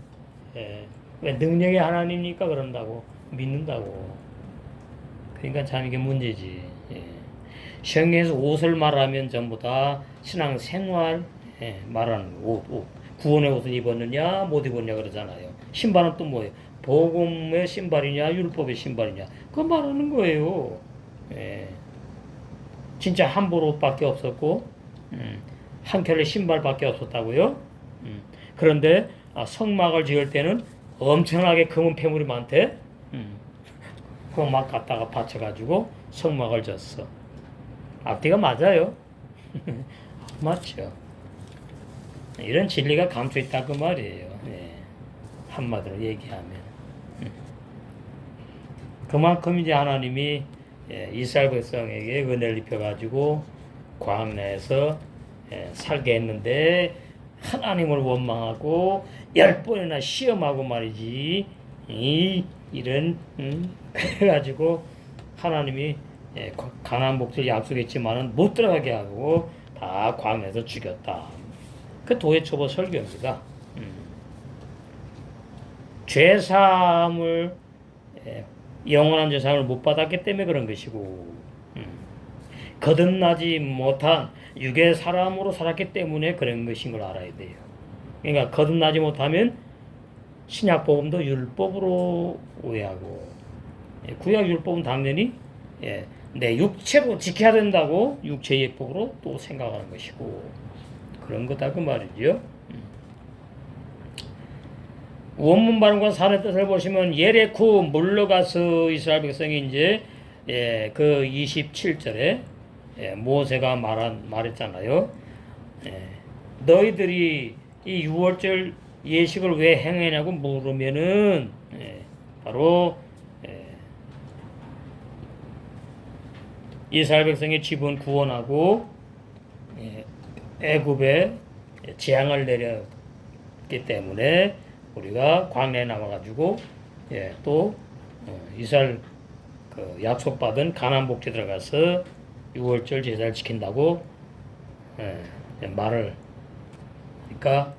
왜? 능력의 하나님이니까 그런다고 믿는다고. 그러니까 참 이게 문제지. 성경에서 옷을 말하면 전부 다 신앙 생활 말하는 옷. 구원의 옷을 입었느냐 못 입었냐 그러잖아요. 신발은 또 뭐예요? 복음의 신발이냐 율법의 신발이냐 그거 말하는 거예요. 진짜 한 벌 옷밖에 없었고 한 켤레 신발밖에 없었다고요. 그런데 성막을 지을 때는 엄청나게 금은 폐물이 많대. 그거 막 갖다가 받쳐가지고 성막을 졌어. 앞뒤가 맞아요. 맞죠. 이런 진리가 감춰 있다 그 말이에요. 한마디로 얘기하면 그만큼 이제 하나님이 이스라엘 백성에게 은혜를 입혀가지고 광야에서 살게 했는데 하나님을 원망하고 10번이나 시험하고 말이지 이런 그래가지고 하나님이 가나안 복지를 약속했지만은 못 들어가게 하고 다 광야에서 죽였다. 그 도해초보 설교입니다. 죄사함을 영원한 죄사함을 못 받았기 때문에 그런 것이고 거듭나지 못한 육의 사람으로 살았기 때문에 그런 것인 걸 알아야 돼요. 그러니까 거듭나지 못하면 신약 복음도 율법으로 오해하고 구약 율법은 당연히 내 육체로 지켜야 된다고 육체의 예법으로 또 생각하는 것이고 그런 거다 그 말이죠. 원문 발음과 산의 뜻을 보시면 예레쿠 물러가서 이스라엘 백성이 이제 그 27절에 모세가 말했잖아요. 너희들이 이 6월절 예식을 왜 행하냐고 물으면은 바로 이스라엘 백성의 지분 구원하고 애굽에 재앙을 내렸기 때문에 우리가 광야에 남아가지고 또 이스라엘 그 약속받은 가나안 복지 들어가서 6월절 제사를 지킨다고 말을. 그러니까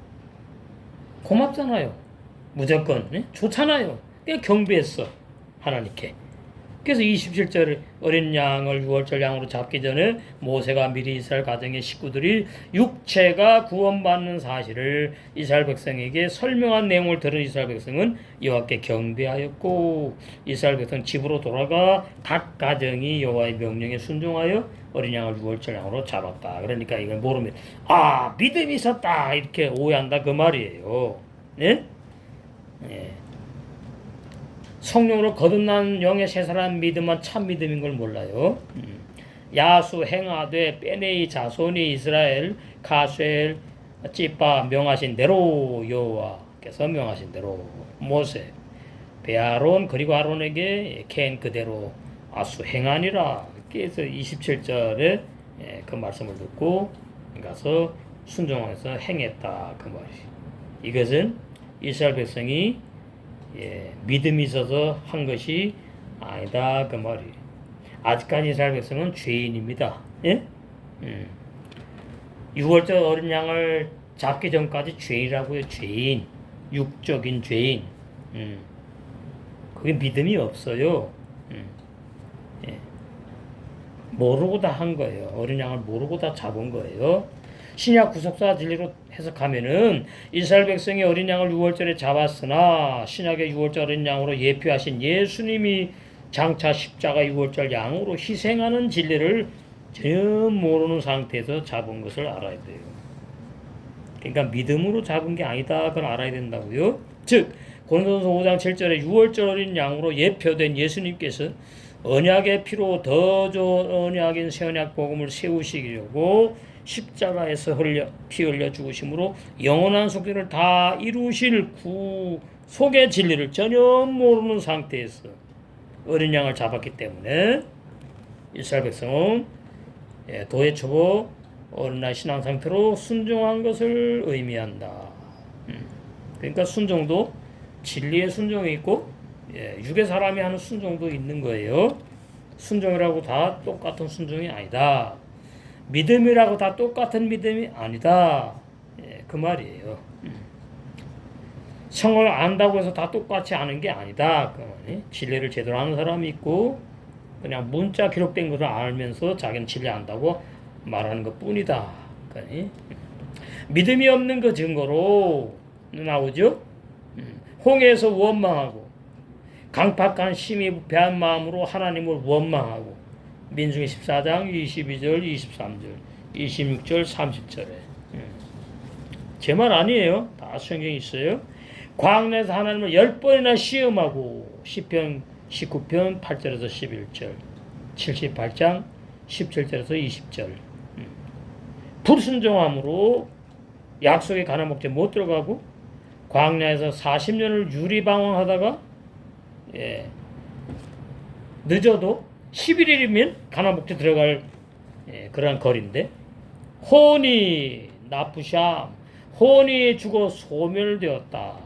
고맙잖아요. 무조건 좋잖아요. 그냥 경배했어 하나님께. 그래서 27절 어린 양을 6월절 양으로 잡기 전에 모세가 미리 이스라엘 가정의 식구들이 육체가 구원받는 사실을 이스라엘 백성에게 설명한 내용을 들은 이스라엘 백성은 여호와께 경배하였고, 이스라엘 백성 집으로 돌아가 각 가정이 여호와의 명령에 순종하여 어린 양을 6월절 양으로 잡았다. 그러니까 이걸 모르면 믿음이 있었다 이렇게 오해한다 그 말이에요. 네? 성령으로 거듭난 영의 세사람 믿음은 참 믿음인 걸 몰라요. 야수 행하되 빼내이 자손이 이스라엘 가수엘 찌빠 명하신 대로 여호와께서 명하신 대로 모세 베아론 그리고 아론에게 캔 그대로 아수 행하니라. 그래서 27절에 그 말씀을 듣고 가서 순종해서 행했다 그 말이. 이것은 이스라엘 백성이 믿음이 있어서 한 것이 아니다 그 말이. 아직까지 이스라엘 백성은 죄인입니다. 6월절 어린 양을 잡기 전까지 죄인이라고요. 죄인, 육적인 죄인. 그게 믿음이 없어요. 모르고 다 한 거예요. 어린 양을 모르고 다 잡은 거예요. 신약 구속사 진리로 해석하면은 이스라엘 백성이 어린 양을 6월절에 잡았으나 신약의 6월절 어린 양으로 예표하신 예수님이 장차 십자가 6월절 양으로 희생하는 진리를 전혀 모르는 상태에서 잡은 것을 알아야 돼요. 그러니까 믿음으로 잡은 게 아니다. 그걸 알아야 된다고요. 즉 고린도전서 5장 7절에 6월절 어린 양으로 예표된 예수님께서 언약의 피로 더 좋은 언약인 새 언약 복음을 세우시려고 십자가에서 피 흘려 죽으심으로 영원한 속죄를 다 이루실 구속의 진리를 전혀 모르는 상태에서 어린 양을 잡았기 때문에 이스라엘 백성은 도의 초보 어린아이 신앙 상태로 순종한 것을 의미한다. 그러니까 순종도 진리의 순종이 있고 육의 사람이 하는 순종도 있는 거예요. 순종이라고 다 똑같은 순종이 아니다. 믿음이라고 다 똑같은 믿음이 아니다. 그 말이에요. 성을 안다고 해서 다 똑같이 아는 게 아니다. 그 말이. 진리를 제대로 아는 사람이 있고 그냥 문자 기록된 것을 알면서 자기는 진리 안다고 말하는 것 뿐이다. 그러니 믿음이 없는 그 증거로 나오죠. 홍해에서 원망하고 강팍한 심히 부패한 마음으로 하나님을 원망하고 민수기 14장 22절 23절 26절 30절에 제 말 아니에요. 다 성경에 있어요. 광야에서 하나님을 10번이나 시험하고 시편 19편 8절에서 11절 78장 17절에서 20절 불순종함으로 약속의 가나안 목재 못 들어가고 광야에서 40년을 유리방황하다가 늦어도 11일이면 가나안 목재 들어갈 그러한 거리인데 혼이 나쁘샴 혼이 죽어 소멸되었다.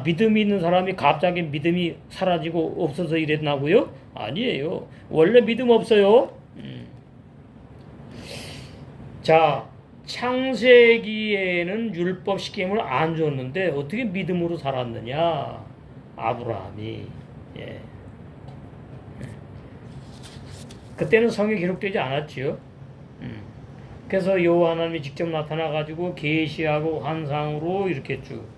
믿음이 있는 사람이 갑자기 믿음이 사라지고 없어서 이랬나고요? 아니에요. 원래 믿음 없어요. 자, 창세기에는 율법 시킴을 안 줬는데 어떻게 믿음으로 살았느냐? 아브라함이. 그때는 성경에 기록되지 않았지요. 그래서 여호와 하나님이 직접 나타나 가지고 계시하고 환상으로 이렇게 쭉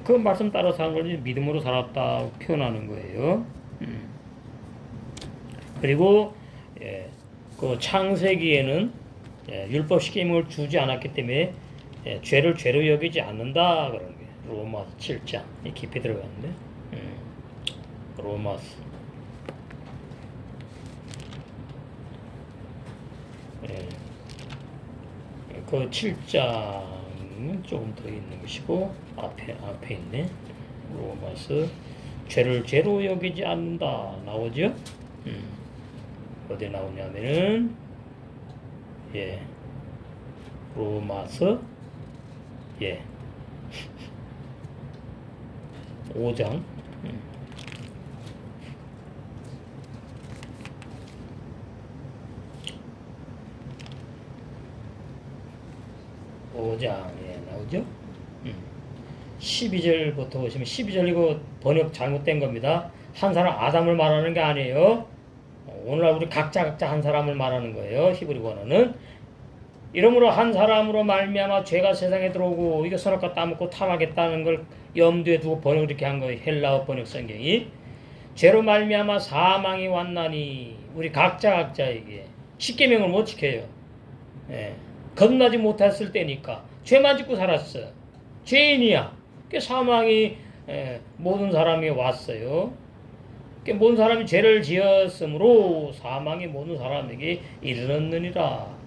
그 말씀 따라서 한 걸 믿음으로 살았다 표현하는 거예요. 그리고 그 창세기에는 율법 시킴을 주지 않았기 때문에 죄를 죄로 여기지 않는다 그런 게 로마서 7장 깊이 들어가는데 로마서 그 7장 조금 더 있는 것이고 앞에 있네. 로마서 죄를 죄로 여기지 않는다 나오죠. 어디 나오냐면은 로마서 5장 5장에 나오죠. 12절부터 보시면 12절 이거 번역 잘못된 겁니다. 한 사람 아담을 말하는 게 아니에요. 오늘날 우리 각자 한 사람을 말하는 거예요. 히브리 원어는 이러므로 한 사람으로 말미암아 죄가 세상에 들어오고 이거 선악과 따먹고 타락했다는 걸 염두에 두고 번역을 이렇게 한 거예요. 헬라어 번역 성경이 죄로 말미암아 사망이 왔나니 우리 각자에게 십계명을 못 지켜요. 거듭나지 못했을 때니까 죄만 짓고 살았어. 죄인이야. 그 사망이 모든 사람이 왔어요. 그 모든 사람이 죄를 지었으므로 사망이 모든 사람에게 이르렀느니라.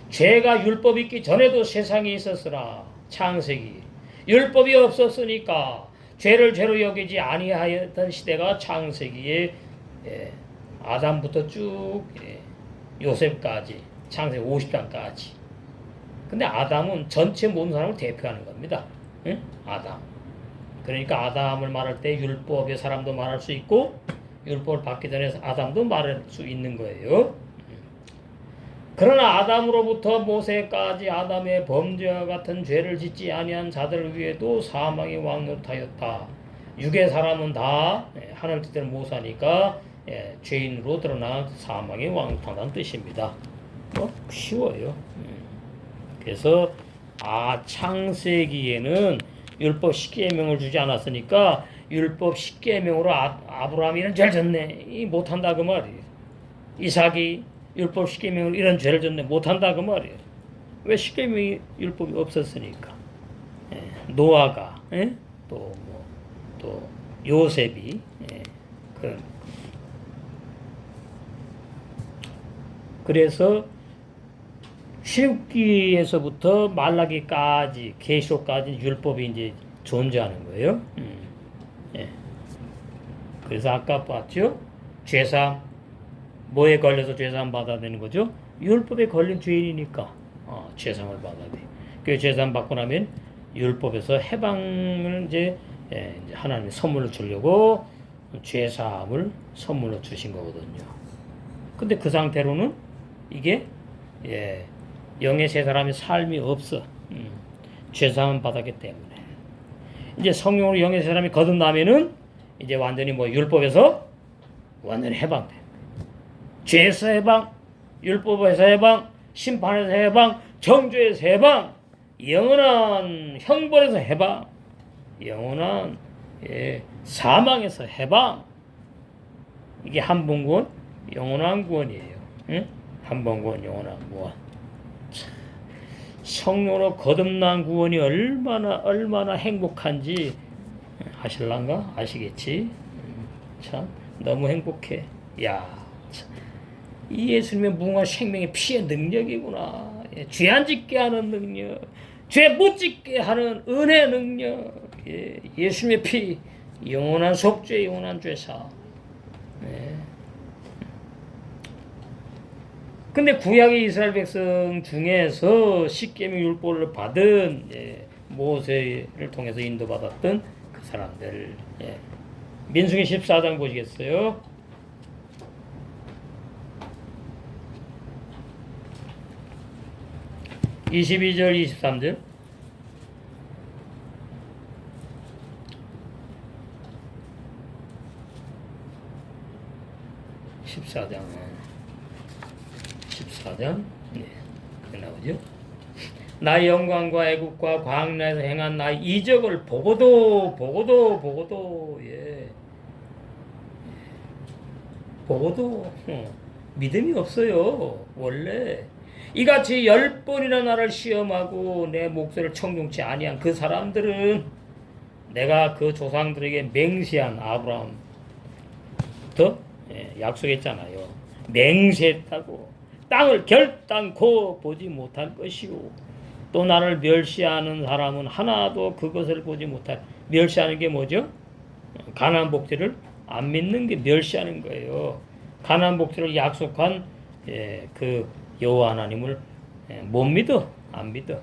죄가 율법이 있기 전에도 세상에 있었으나 창세기 율법이 없었으니까 죄를 죄로 여기지 아니하였던 시대가 창세기에 아담부터 쭉 요셉까지 창세기 50장까지. 근데 아담은 전체 모든 사람을 대표하는 겁니다. 아담. 그러니까 아담을 말할 때 율법의 사람도 말할 수 있고 율법을 받기 전에 아담도 말할 수 있는 거예요. 그러나 아담으로부터 모세까지 아담의 범죄와 같은 죄를 짓지 아니한 자들을 위해도 사망이 왕노릇하였다. 육의 사람은 다 하늘 뜻대로 못사니까 죄인으로 드러나 사망이 왕노릇한다는 뜻입니다. 쉬워요. 그래서 창세기에는 율법 10계명을 주지 않았으니까 율법 10계명으로 아브라함이 이런 죄를 졌네 못한다 그 말이에요. 이삭이 율법 10계명으로 이런 죄를 졌네 못한다 그 말이에요. 왜 10계명이 율법이 없었으니까. 노아가 또 요셉이 그래서 출애굽기에서부터 말라기까지 계시록까지 율법이 이제 존재하는 거예요. 그래서 아까 봤죠? 죄사함 뭐에 걸려서 죄사함 받아야 되는 거죠? 율법에 걸린 죄인이니까 죄사함을 받아야 돼. 그 죄사함 받고 나면 율법에서 해방을 이제 하나님이 선물로 주려고 죄사함을 선물로 주신 거거든요. 근데 그 상태로는 이게 영의 세 사람의 삶이 없어. 죄사함 받았기 때문에. 이제 성령으로 영의 세 사람이 거듭나면은 이제 완전히 율법에서 완전히 해방돼. 죄에서 해방, 율법에서 해방, 심판에서 해방, 정죄에서 해방, 영원한 형벌에서 해방, 영원한 사망에서 해방. 이게 한 번 구원, 영원한 구원이에요. 한 번 구원, 영원한 구원. 성령으로 거듭난 구원이 얼마나 행복한지 아실란가? 아시겠지? 참 너무 행복해. 야, 참. 이 예수님의 무궁한 생명의 피의 능력이구나. 죄 안 짓게 하는 능력, 죄 못 짓게 하는 은혜 능력. 예수님의 피, 영원한 속죄, 영원한 죄사. 근데 구약의 이스라엘 백성 중에서 십계명 율법을 받은 모세를 통해서 인도받았던 그 사람들. 민수기 14장 보시겠어요? (22절) (23절) 14장 14장 그게 나오죠. 나의 영광과 애국과 광야에서 행한 나의 이적을 보고도 믿음이 없어요. 원래 이같이 10번이나 나를 시험하고 내 목소리를 청중치 아니한 그 사람들은 내가 그 조상들에게 맹세한 아브라함부터 약속했잖아요. 맹세했다고 땅을 결단코 보지 못할 것이요 또 나를 멸시하는 사람은 하나도 그것을 보지 못할. 멸시하는 게 뭐죠? 가나안 복지를 안 믿는 게 멸시하는 거예요. 가나안 복지를 약속한 그 여호와 하나님을 못 믿어, 안 믿어.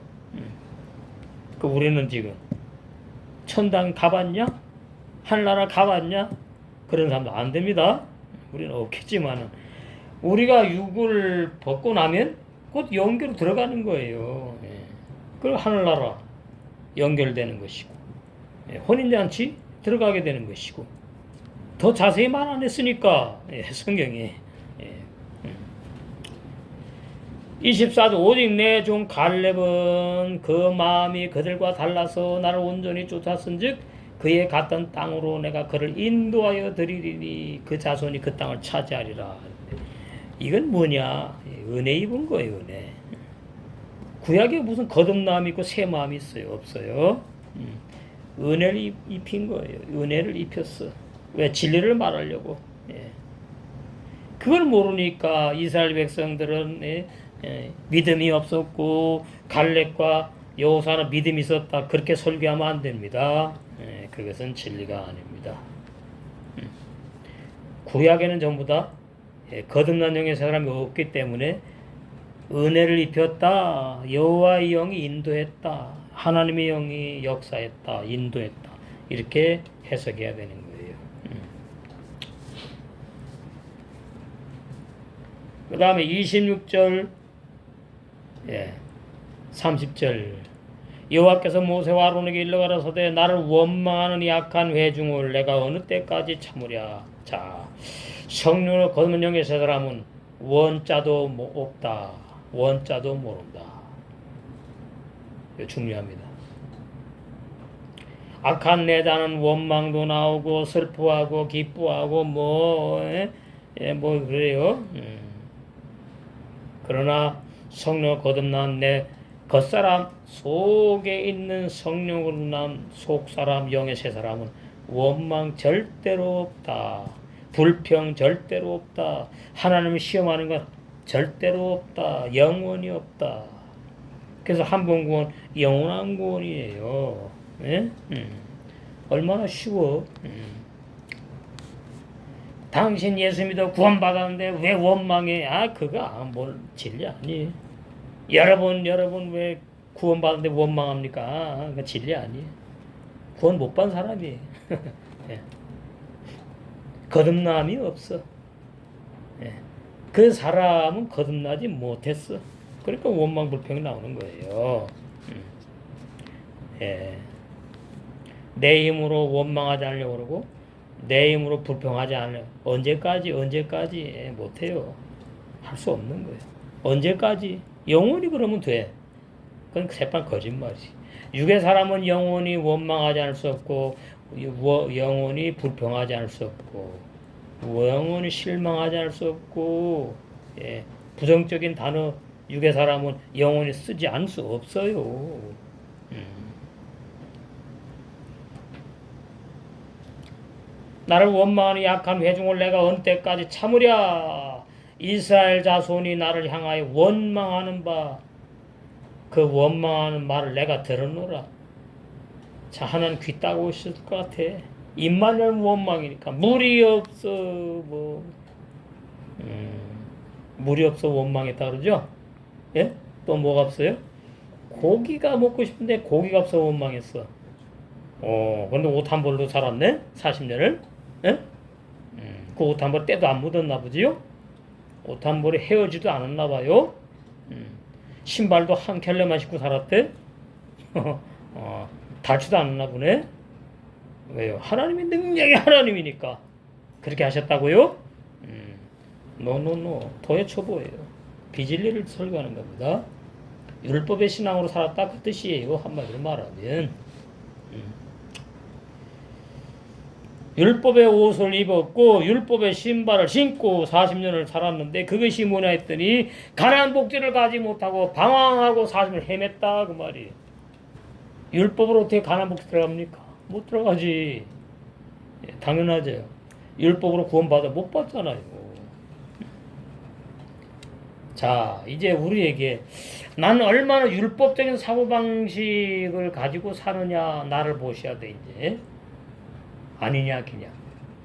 그 우리는 지금 천당 가봤냐? 하늘나라 가봤냐? 그런 사람도 안 됩니다. 우리는 없겠지만은 우리가 육을 벗고 나면 곧 영계로 들어가는 거예요. 그리고 하늘나라 연결되는 것이고 혼인잔치 들어가게 되는 것이고 더 자세히 말 안 했으니까 성경에 24절 오직 내 종 갈렙은 그 마음이 그들과 달라서 나를 온전히 쫓았은즉 그의 갔던 땅으로 내가 그를 인도하여 드리리니 그 자손이 그 땅을 차지하리라. 이건 뭐냐? 은혜 입은 거예요. 은혜. 구약에 무슨 거듭남이 있고 새 마음이 있어요? 없어요. 은혜를 입힌 거예요. 은혜를 입혔어. 왜? 진리를 말하려고. 그걸 모르니까 이스라엘 백성들은 믿음이 없었고 갈렙과 여호사는 믿음이 있었다. 그렇게 설교하면 안 됩니다. 그것은 진리가 아닙니다. 구약에는 전부 다 거듭난 영의 사람이 없기 때문에 은혜를 입혔다. 여호와의 영이 인도했다. 하나님의 영이 역사했다. 인도했다. 이렇게 해석해야 되는 거예요. 그 다음에 26절 30절 여호와께서 모세와 아론에게 일러 가라사대 나를 원망하는 약한 회중을 내가 어느 때까지 참으랴. 자, 성령으로 거듭난 영의 새 사람은 원자도 없다. 원자도 모른다. 이거 중요합니다. 악한 내자는 원망도 나오고 슬퍼하고 기뻐하고 뭐 그래요. 그러나 성령 거듭난 내 겉사람 속에 있는 성령으로 난 속사람 영의 새 사람은 원망 절대로 없다. 불평 절대로 없다. 하나님을 시험하는 건 절대로 없다. 영원히 없다. 그래서 한번 구원 영원한 구원이에요. 얼마나 쉬워. 당신 예수 믿어 구원받았는데 왜 원망해? 그거 뭘 진리 아니. 여러분 왜 구원받았는데 원망합니까? 그 진리 아니에요. 구원 못 받은 사람이에요. 거듭남이 없어. 그 사람은 거듭나지 못했어. 그러니까 원망 불평이 나오는 거예요. 내 힘으로 원망하지 않으려고 그러고 내 힘으로 불평하지 않으려고. 언제까지 못해요. 할 수 없는 거예요. 언제까지? 영원히 그러면 돼. 그건 새빨 거짓말이지. 육의 사람은 영원히 원망하지 않을 수 없고 영원히 불평하지 않을 수 없고 영원히 실망하지 않을 수 없고 부정적인 단어 육의 사람은 영원히 쓰지 않을 수 없어요. 나를 원망하는 약한 회중을 내가 어느 때까지 참으랴. 이스라엘 자손이 나를 향하여 원망하는 바 그 원망하는 말을 내가 들었노라. 자, 하나는 귀 따고 있을 것 같아. 입만 열면 원망이니까 물이 없어 물이 없어 원망했다 그러죠? 예? 또 뭐가 없어요? 고기가 먹고 싶은데 고기가 없어 원망했어. 근데 옷 한 벌로 살았네? 40년을? 예? 그 옷 한 벌 때도 안 묻었나 보지요? 옷 한 벌이 헤어지도 않았나 봐요? 신발도 한 켤레만 신고 살았대? 닳지도 않았나 보네? 왜요? 하나님의 능력이 하나님이니까 그렇게 하셨다고요? 노 도의 초보예요. 비진리를 설교하는 겁니다. 율법의 신앙으로 살았다 그 뜻이에요. 한마디로 말하면 율법의 옷을 입었고 율법의 신발을 신고 40년을 살았는데 그것이 뭐냐 했더니 가나안 복지를 가지 못하고 방황하고 40년을 헤맸다 그 말이에요. 율법으로 어떻게 가나안 복지 들어갑니까? 못 들어가지. 당연하죠. 율법으로 구원받아 못 받잖아요. 자, 이제 우리에게 나는 얼마나 율법적인 사고방식을 가지고 사느냐, 나를 보셔야 돼, 이제. 아니냐, 그냥.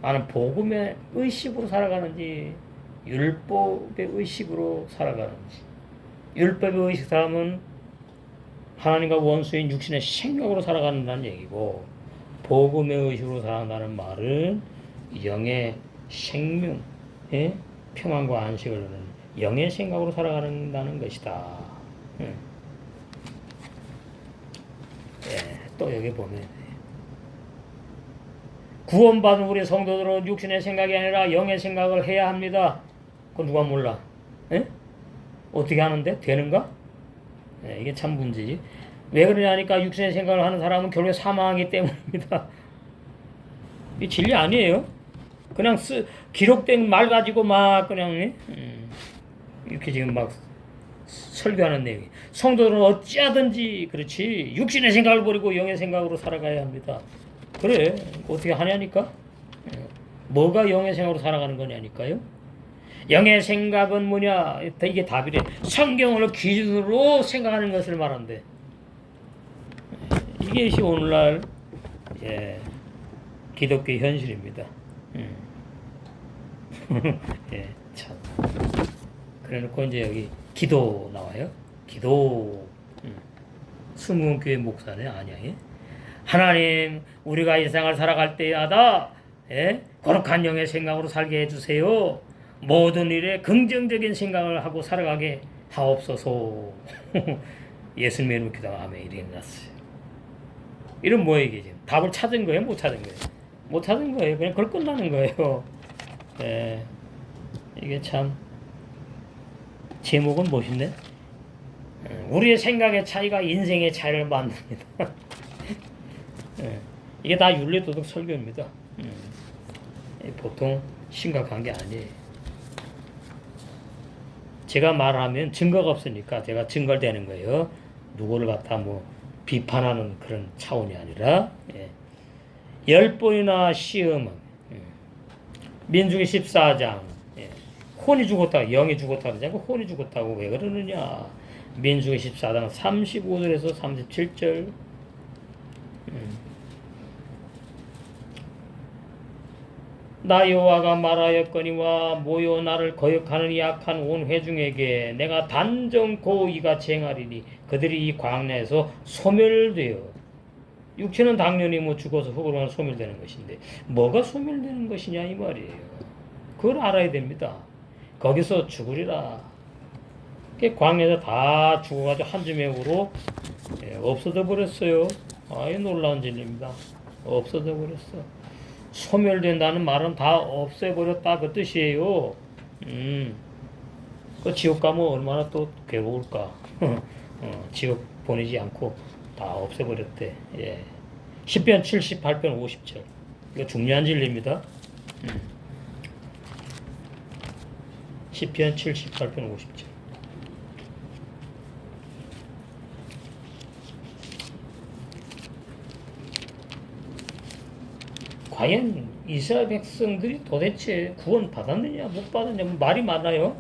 나는 복음의 의식으로 살아가는지, 율법의 의식으로 살아가는지. 율법의 의식 사람은 하나님과 원수인 육신의 생각으로 살아간다는 얘기고, 복음의 의식으로 살아간다는 말은 영의 생명, 평안과 안식을 얻는 영의 생각으로 살아간다는 것이다. 또 여기 보면 구원받은 우리 성도들은 육신의 생각이 아니라 영의 생각을 해야 합니다. 그건 누가 몰라? 어떻게 하는데? 되는가? 이게 참 문제지. 왜 그러냐니까 육신의 생각을 하는 사람은 결국에 사망하기 때문입니다. 이 진리 아니에요. 그냥 기록된 말 가지고 막 그냥 이렇게 지금 막 설교하는 내용이. 성도들은 어찌하든지 그렇지 육신의 생각을 버리고 영의 생각으로 살아가야 합니다. 그래 어떻게 하냐니까. 뭐가 영의 생각으로 살아가는 거냐니까요. 영의 생각은 뭐냐, 이게 답이래. 성경을 기준으로 생각하는 것을 말한대. 이게 오늘날 기독교 현실입니다. 참. 그래놓고 이제 여기 기도 나와요. 기도. 수문교회 목사네, 안양에. 하나님, 우리가 이 생을 살아갈 때마다 거룩한 영의 생각으로 살게 해주세요. 모든 일에 긍정적인 생각을 하고 살아가게 하옵소서. 예수님의 이름으로 기도하면 아멘. 이렇게 났어요. 이런 뭐예요, 이게 지금? 답을 찾은 거예요? 못 찾은 거예요? 못 찾은 거예요. 그냥 그걸 끝나는 거예요. 이게 참, 제목은 멋있네. 우리의 생각의 차이가 인생의 차이를 만듭니다. 이게 다 윤리도덕 설교입니다. 보통 심각한 게 아니에요. 제가 말하면 증거가 없으니까 제가 증거를 대는 거예요. 누구를 갖다 뭐 비판하는 그런 차원이 아니라 10번이나 시험은 민수기 14장 혼이 죽었다, 영이 죽었다 그러지 않고 혼이 죽었다고 왜 그러느냐. 민수기 14장 35절에서 37절. 나 여호와가 말하였거니와 모여 나를 거역하는 약한 온 회중에게 내가 단정코 이같이 행하리니 그들이 이 광야에서 소멸되어. 육체는 당연히 뭐 죽어서 흙으로 소멸되는 것인데 뭐가 소멸되는 것이냐 이 말이에요. 그걸 알아야 됩니다. 거기서 죽으리라. 광야에서 다 죽어가지고 한 주먹으로 없어져 버렸어요. 아이 놀라운 진리입니다. 없어져 버렸어. 소멸된다는 말은 다 없애버렸다 그 뜻이에요. 그 지옥 가면 얼마나 또 괴로울까. 지옥 보내지 않고 다 없애버렸대. 시편 78편 50절. 이거 중요한 진리입니다. 시편 78편 50절. 과연 이스라엘 백성들이 도대체 구원 받았느냐 못 받았느냐 말이 많아요.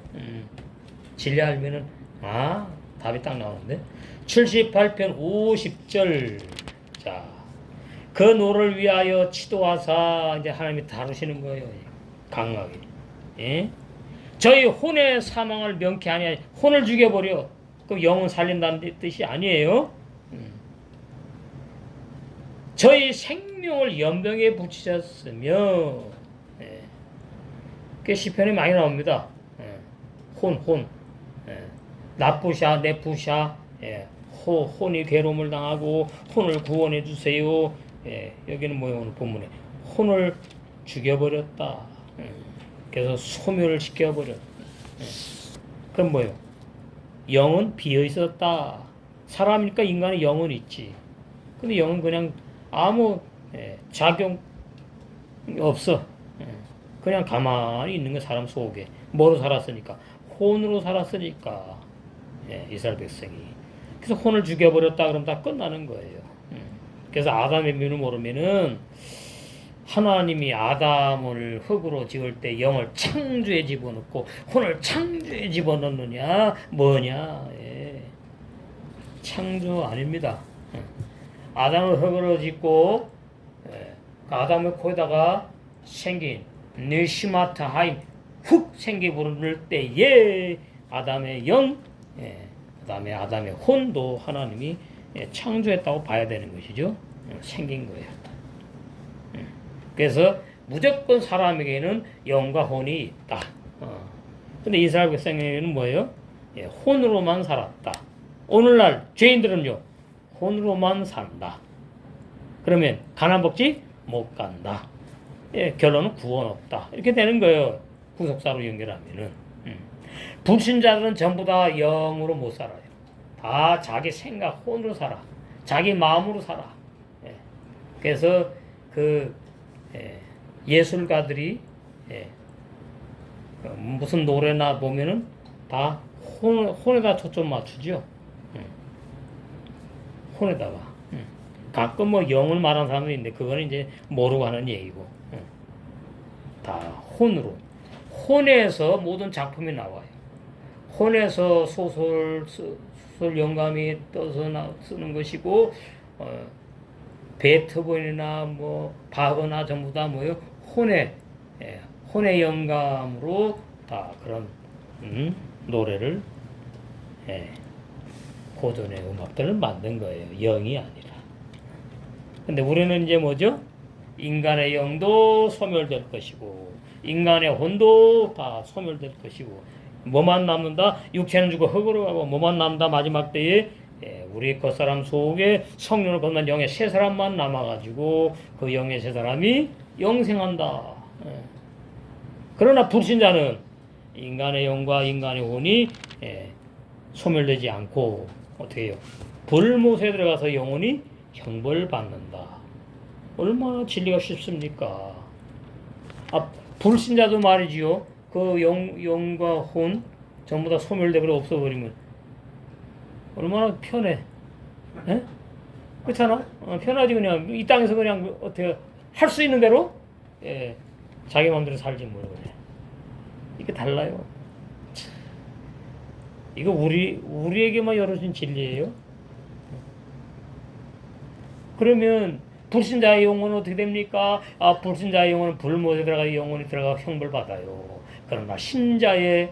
진리 알면은 답이 딱 나오는데 78편 50절. 자, 그 노를 위하여 치도하사 이제 하나님이 다루시는 거예요. 강하게. 저희 혼의 사망을 명쾌하니 혼을 죽여버려. 그럼 영은 살린다는 뜻이 아니에요. 저희 생명을 연병에 붙이셨으며. 그 시편이 많이 나옵니다. 혼. 나쁘샤, 네푸샤. 혼이 괴로움을 당하고 혼을 구원해 주세요. 여기는 뭐예요? 오늘 본문에 혼을 죽여버렸다. 그래서 소멸을 시켜버렸다. 그럼 뭐예요? 영은 비어 있었다. 사람이니까 인간의 영은 있지. 근데 영은 그냥 아무 작용 없어. 그냥 가만히 있는 거 사람 속에. 뭐로 살았으니까? 혼으로 살았으니까. 이스라엘 백성이. 그래서 혼을 죽여버렸다 그러면 다 끝나는 거예요. 그래서 아담의 면을 모르면은 하나님이 아담을 흙으로 지을 때 영을 창조에 집어넣고 혼을 창조에 집어넣느냐 뭐냐? 예. 창조 아닙니다. 아담을 흙으로 짓고 아담의 코에다가 생긴 느시마타 하임 훅 생기 부를 때에 아담의 영, 그다음에 아담의 혼도 하나님이 창조했다고 봐야 되는 것이죠. 생긴 거예요. 그래서 무조건 사람에게는 영과 혼이 있다. 근데 이스라엘 백성에게는 뭐예요? 혼으로만 살았다. 오늘날 죄인들은요, 혼으로만 산다. 그러면 가난복지 못 간다. 결론은 구원 없다. 이렇게 되는 거예요. 구속사로 연결하면은. 불신자들은 전부 다 영으로 못 살아요. 다 자기 생각, 혼으로 살아. 자기 마음으로 살아. 그래서 예술가들이 무슨 노래나 보면은 다 혼에다 초점 맞추죠. 혼에다가. 가끔 뭐 영을 말하는 사람도 있는데 그거는 이제 모르고 하는 얘기고. 다 혼으로. 혼에서 모든 작품이 나와요. 혼에서 소설 영감이 떠서 쓰는 것이고, 베토벤이나 뭐 바흐나 전부 다 뭐요? 혼의 영감으로 다 그런 노래를 고전의 음악들을 만든 거예요. 영이 아니라. 근데 우리는 이제 뭐죠? 인간의 영도 소멸될 것이고 인간의 혼도 다 소멸될 것이고 뭐만 남는다? 육체는 죽어 흙으로 가고 뭐만 남는다? 마지막 때에 우리 겉사람 속에 성령을 건넌 영의 세 사람만 남아가지고 그 영의 세 사람이 영생한다. 그러나 불신자는 인간의 영과 인간의 혼이 소멸되지 않고 어떻게 해요? 불못에 들어가서 영혼이 형벌받는다. 얼마나 진리가 쉽습니까? 불신자도 말이지요. 그 영과 혼 전부 다 소멸되고 없어버리면 얼마나 편해. 에? 그렇잖아? 편하지. 그냥 이 땅에서 그냥 어떻게 할 수 있는 대로 자기 마음대로 살지 뭘 그래. 이게 달라요. 이거 우리에게만 열어진 진리예요. 그러면 불신자의 영혼은 어떻게 됩니까? 불신자의 영혼은 불못에 들어가 영혼이 들어가 형벌 받아요. 그러나 신자의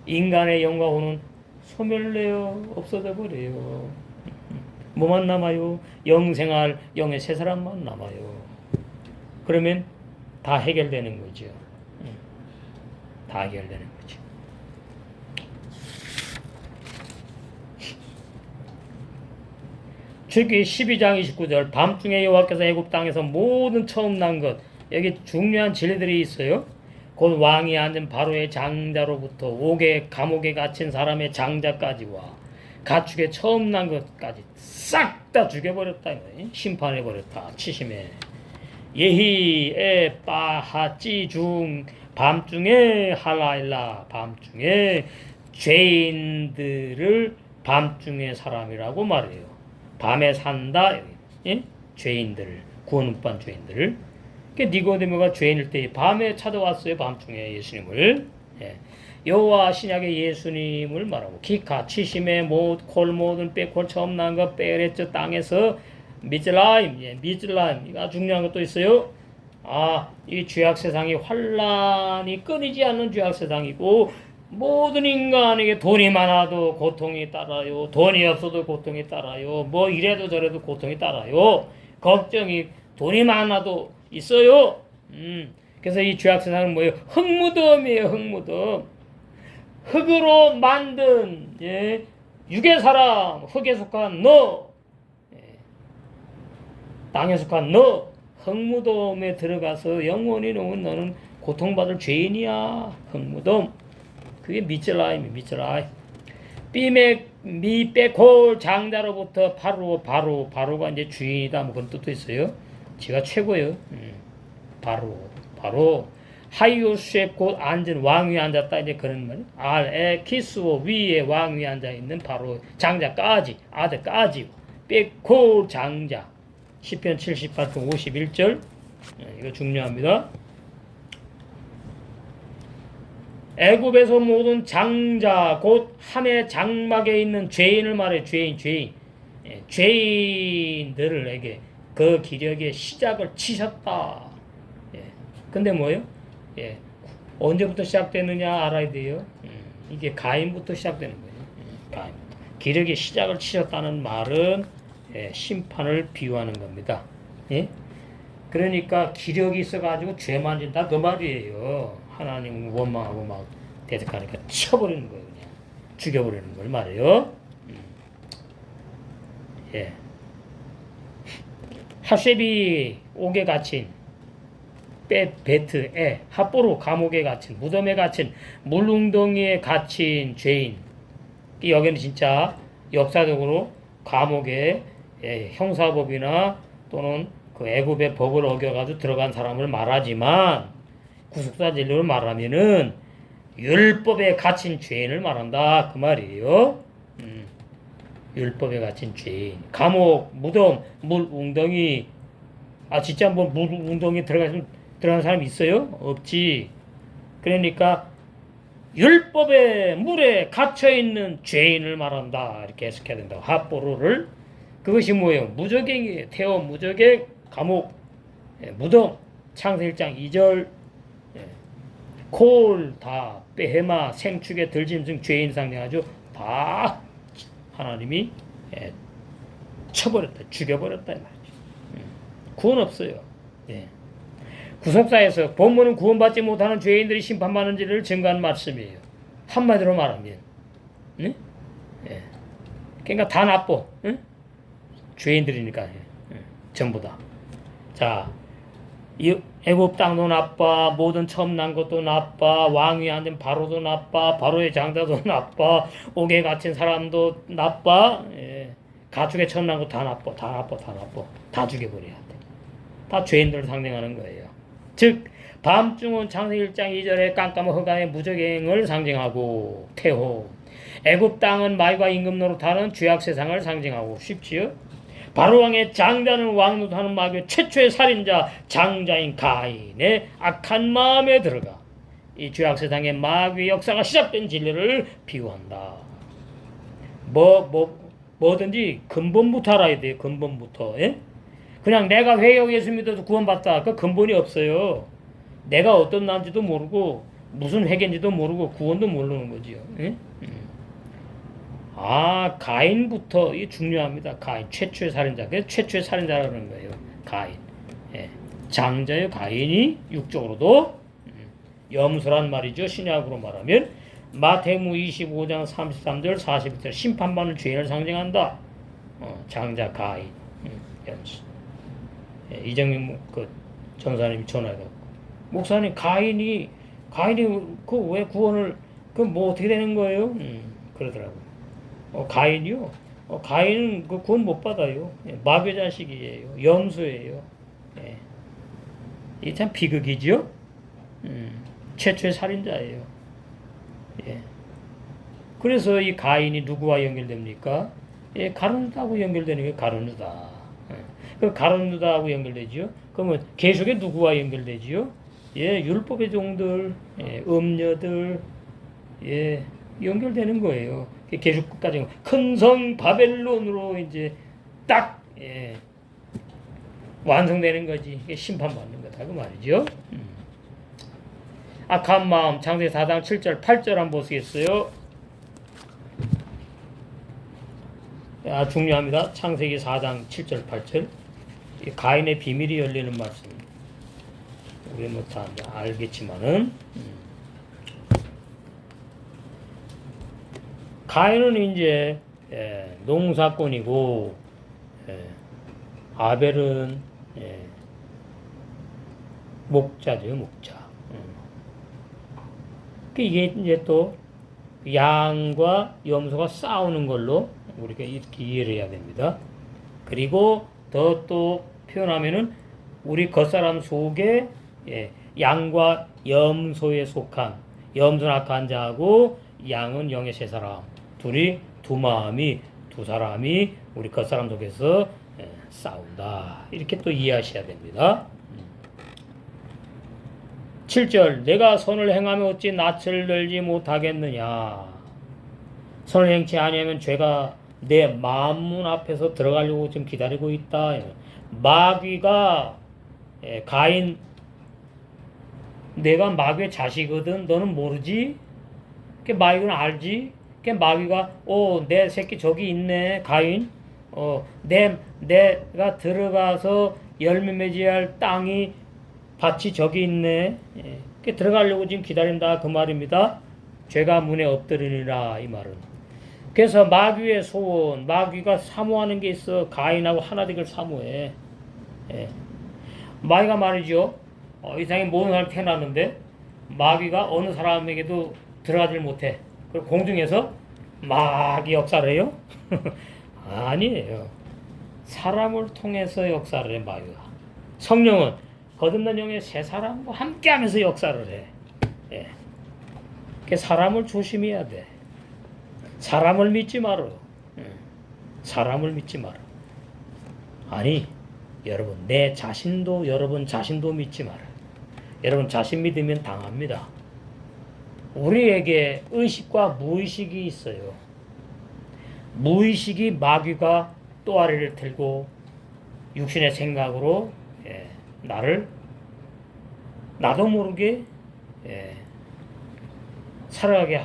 인간의 영과 혼은 소멸돼요. 없어져 버려요. 뭐만 남아요? 영생할 영의 세 사람만 남아요. 그러면 다 해결되는 거죠. 다 해결되는 거죠. 출애굽기 12장 29절 밤중에 여호와께서 애굽 땅에서 모든 처음 난 것 여기 중요한 진리들이 있어요. 곧 왕이 앉은 바로의 장자로부터 옥에 감옥에 갇힌 사람의 장자까지와 가축의 처음 난 것까지 싹 다 죽여버렸다. 심판해버렸다. 치심에 예히 에 빠하찌 중 밤중에 할라일라 밤중에 죄인들을 밤중에 사람이라고 말해요. 밤에 산다. 죄인들 구원 못 받은 죄인들을. 니고데모가 죄인일 때 밤에 찾아왔어요. 밤중에 예수님을. 여호와 신약의 예수님을 말하고 기카 치심의 못 콜모든 빼콜 처음 난 것 빼레츠 땅에서 미즐라임 이거 중요한 것도 있어요. 이 죄악 세상이 환란이 끊이지 않는 죄악 세상이고 모든 인간에게 돈이 많아도 고통이 따라요. 돈이 없어도 고통이 따라요. 뭐 이래도 저래도 고통이 따라요. 걱정이 돈이 많아도 있어요. 그래서 이 죄악 세상은 뭐예요? 흙무덤이에요. 흙무덤. 흙으로 만든 육의 사람, 흙에 속한 너, 땅에 속한 너, 흙무덤에 들어가서 영원히 너는 고통받을 죄인이야. 흙무덤. 그게 미츠라임이 미츠라임. 미빼콜 장자로부터 바로가 이제 주인이다. 뭐 그런 뜻도 있어요. 제가 최고예요. 바로 하이오스의 곧 앉은 왕 위에 앉았다. 이제 그런 말. 알에 키스오 위에 왕 위에 앉아 있는 바로 장자까지 아들까지 빼콜 장자. 시편 78편 51절 이거 중요합니다. 애굽에서 모든 장자 곧 함의 장막에 있는 죄인을 말해. 죄인. 죄인들에게 그 기력의 시작을 치셨다. 근데 뭐예요? 언제부터 시작되느냐 알아야 돼요. 이게 가인부터 시작되는 거예요. 가인부터. 기력의 시작을 치셨다는 말은 심판을 비유하는 겁니다. 그러니까 기력이 있어가지고 죄만 진다 그 말이에요. 하나님 원망하고 막 대적하니까 쳐버리는 거예요. 그냥 죽여버리는 걸 말해요. 하셉이 옥에 갇힌 베트에 핫보로 감옥에 갇힌 무덤에 갇힌 물웅덩이에 갇힌 죄인. 여기는 진짜 역사적으로 감옥에 형사법이나 또는 그 애굽의 법을 어겨가지고 들어간 사람을 말하지만 구속사 진료를 말하면은 율법에 갇힌 죄인을 말한다 그 말이에요. 율법에 갇힌 죄인, 감옥, 무덤, 물웅덩이. 진짜 뭐 물웅덩이 들어간 사람 있어요? 없지. 그러니까 율법의 물에 갇혀 있는 죄인을 말한다 이렇게 해석해야 된다고. 핫보로를. 그것이 뭐예요? 무적행이에요. 태워 무적행, 감옥, 무덤. 창세기 1장 2절. 콜, 다, 베헤마, 생축에 들짐승, 죄인 상징하죠. 다 하나님이 쳐버렸다, 죽여버렸다 이 말이죠. 구원 없어요. 구속사에서 본문은 구원받지 못하는 죄인들이 심판받는지를 증거하는 말씀이에요. 한마디로 말하면, 그러니까 다 나빠. 죄인들이니까 전부 다. 자, 애굽 땅도 나빠, 모든 처음 난 것도 나빠, 왕위 앉은 바로도 나빠, 바로의 장자도 나빠, 옥에 갇힌 사람도 나빠, 가축에 처음 난 거 다 나빠, 다 죽여버려야 돼. 다 죄인들을 상징하는 거예요. 즉 밤중은 창세기 1장 2절에 깜깜한 허가의 무적행을 상징하고 태호, 애굽 땅은 말과 임금 노릇하는 죄악 세상을 상징하고 쉽지요. 바로왕의 장자는 왕 노릇하는 마귀의 최초의 살인자 장자인 가인의 악한 마음에 들어가 이 죄악 세상의 마귀의 역사가 시작된 진리를 비유한다. 뭐든지 근본부터 알아야 돼요. 근본부터. 그냥 내가 회개하고 예수 믿어서 구원받다. 그 근본이 없어요. 내가 어떤 나인지도 모르고 무슨 회개인지도 모르고 구원도 모르는 거지요. 가인부터 이 중요합니다. 가인 최초의 살인자. 그래서 최초의 살인자라는 거예요. 가인. 장자의 가인이 육적으로도 염소란 말이죠. 신약으로 말하면 마태복음 25장 33절 41절 심판받는 죄인을 상징한다. 장자 가인 염소. 이정민 그 전사님이 전화해갖고 목사님 가인이 그 왜 구원을 그 뭐 어떻게 되는 거예요? 그러더라고요. 가인이요? 가인은 그 구원 못 받아요. 마귀 자식이에요. 염소예요. 이게 참 비극이죠? 최초의 살인자예요. 그래서 이 가인이 누구와 연결됩니까? 가룟유다하고 연결되는 게 가룟유다. 그 가룟유다하고 연결되지요? 그러면 계속에 누구와 연결되지요? 율법의 종들, 음녀들, 연결되는 거예요. 계속 끝까지 큰 성 바벨론으로 이제 딱 완성되는 거지. 이게 심판받는 거다 그 말이죠. 악한 마음 창세기 4장 7절 8절 한번 보시겠어요? 중요합니다. 창세기 4장 7절 8절 가인의 비밀이 열리는 말씀입니다. 우리 뭐 다 알겠지만은 가인은 이제 농사꾼이고 아벨은 목자죠, 목자. 이게 이제 또 양과 염소가 싸우는 걸로 우리가 이렇게 이해를 해야 됩니다. 그리고 더 또 표현하면은 우리 겉사람 속에 양과 염소에 속한 염소는 악한 자하고 양은 영의 세 사람 둘이 두 사람이 우리 겉사람 속에서 싸운다. 이렇게 또 이해하셔야 됩니다. 7절 내가 선을 행하며 어찌 낯을 들지 못하겠느냐. 선을 행치 아니하면 죄가 내 마음문 앞에서 들어가려고 지금 기다리고 있다. 마귀가 가인 내가 마귀의 자식이거든. 너는 모르지? 그 마귀는 알지? 그 마귀가 내 새끼 저기 있네. 가인. 내가 들어가서 열매 맺어야 할 땅이 밭이 저기 있네. 그 들어가려고 지금 기다린다 그 말입니다. 죄가 문에 엎드리니라 이 말은. 그래서 마귀의 소원, 마귀가 사모하는 게 있어. 가인하고 하나 되기를 사모해. 마귀가 말이죠. 이 세상에 모든 사람이 태어났는데 마귀가 어느 사람에게도 들어가질 못해. 그리고 공중에서 마귀 역사를 해요? 아니에요. 사람을 통해서 역사를 해 마귀가. 성령은 거듭난 영의 새 사람과 함께하면서 역사를 해. 그 사람을 조심해야 돼. 사람을 믿지 마라. 사람을 믿지 마라. 아니 여러분 내 자신도 여러분 자신도 믿지 마라. 여러분 자신 믿으면 당합니다. 우리에게 의식과 무의식이 있어요. 무의식이 마귀가 또아리를 들고 육신의 생각으로 나를 나도 모르게 살아가게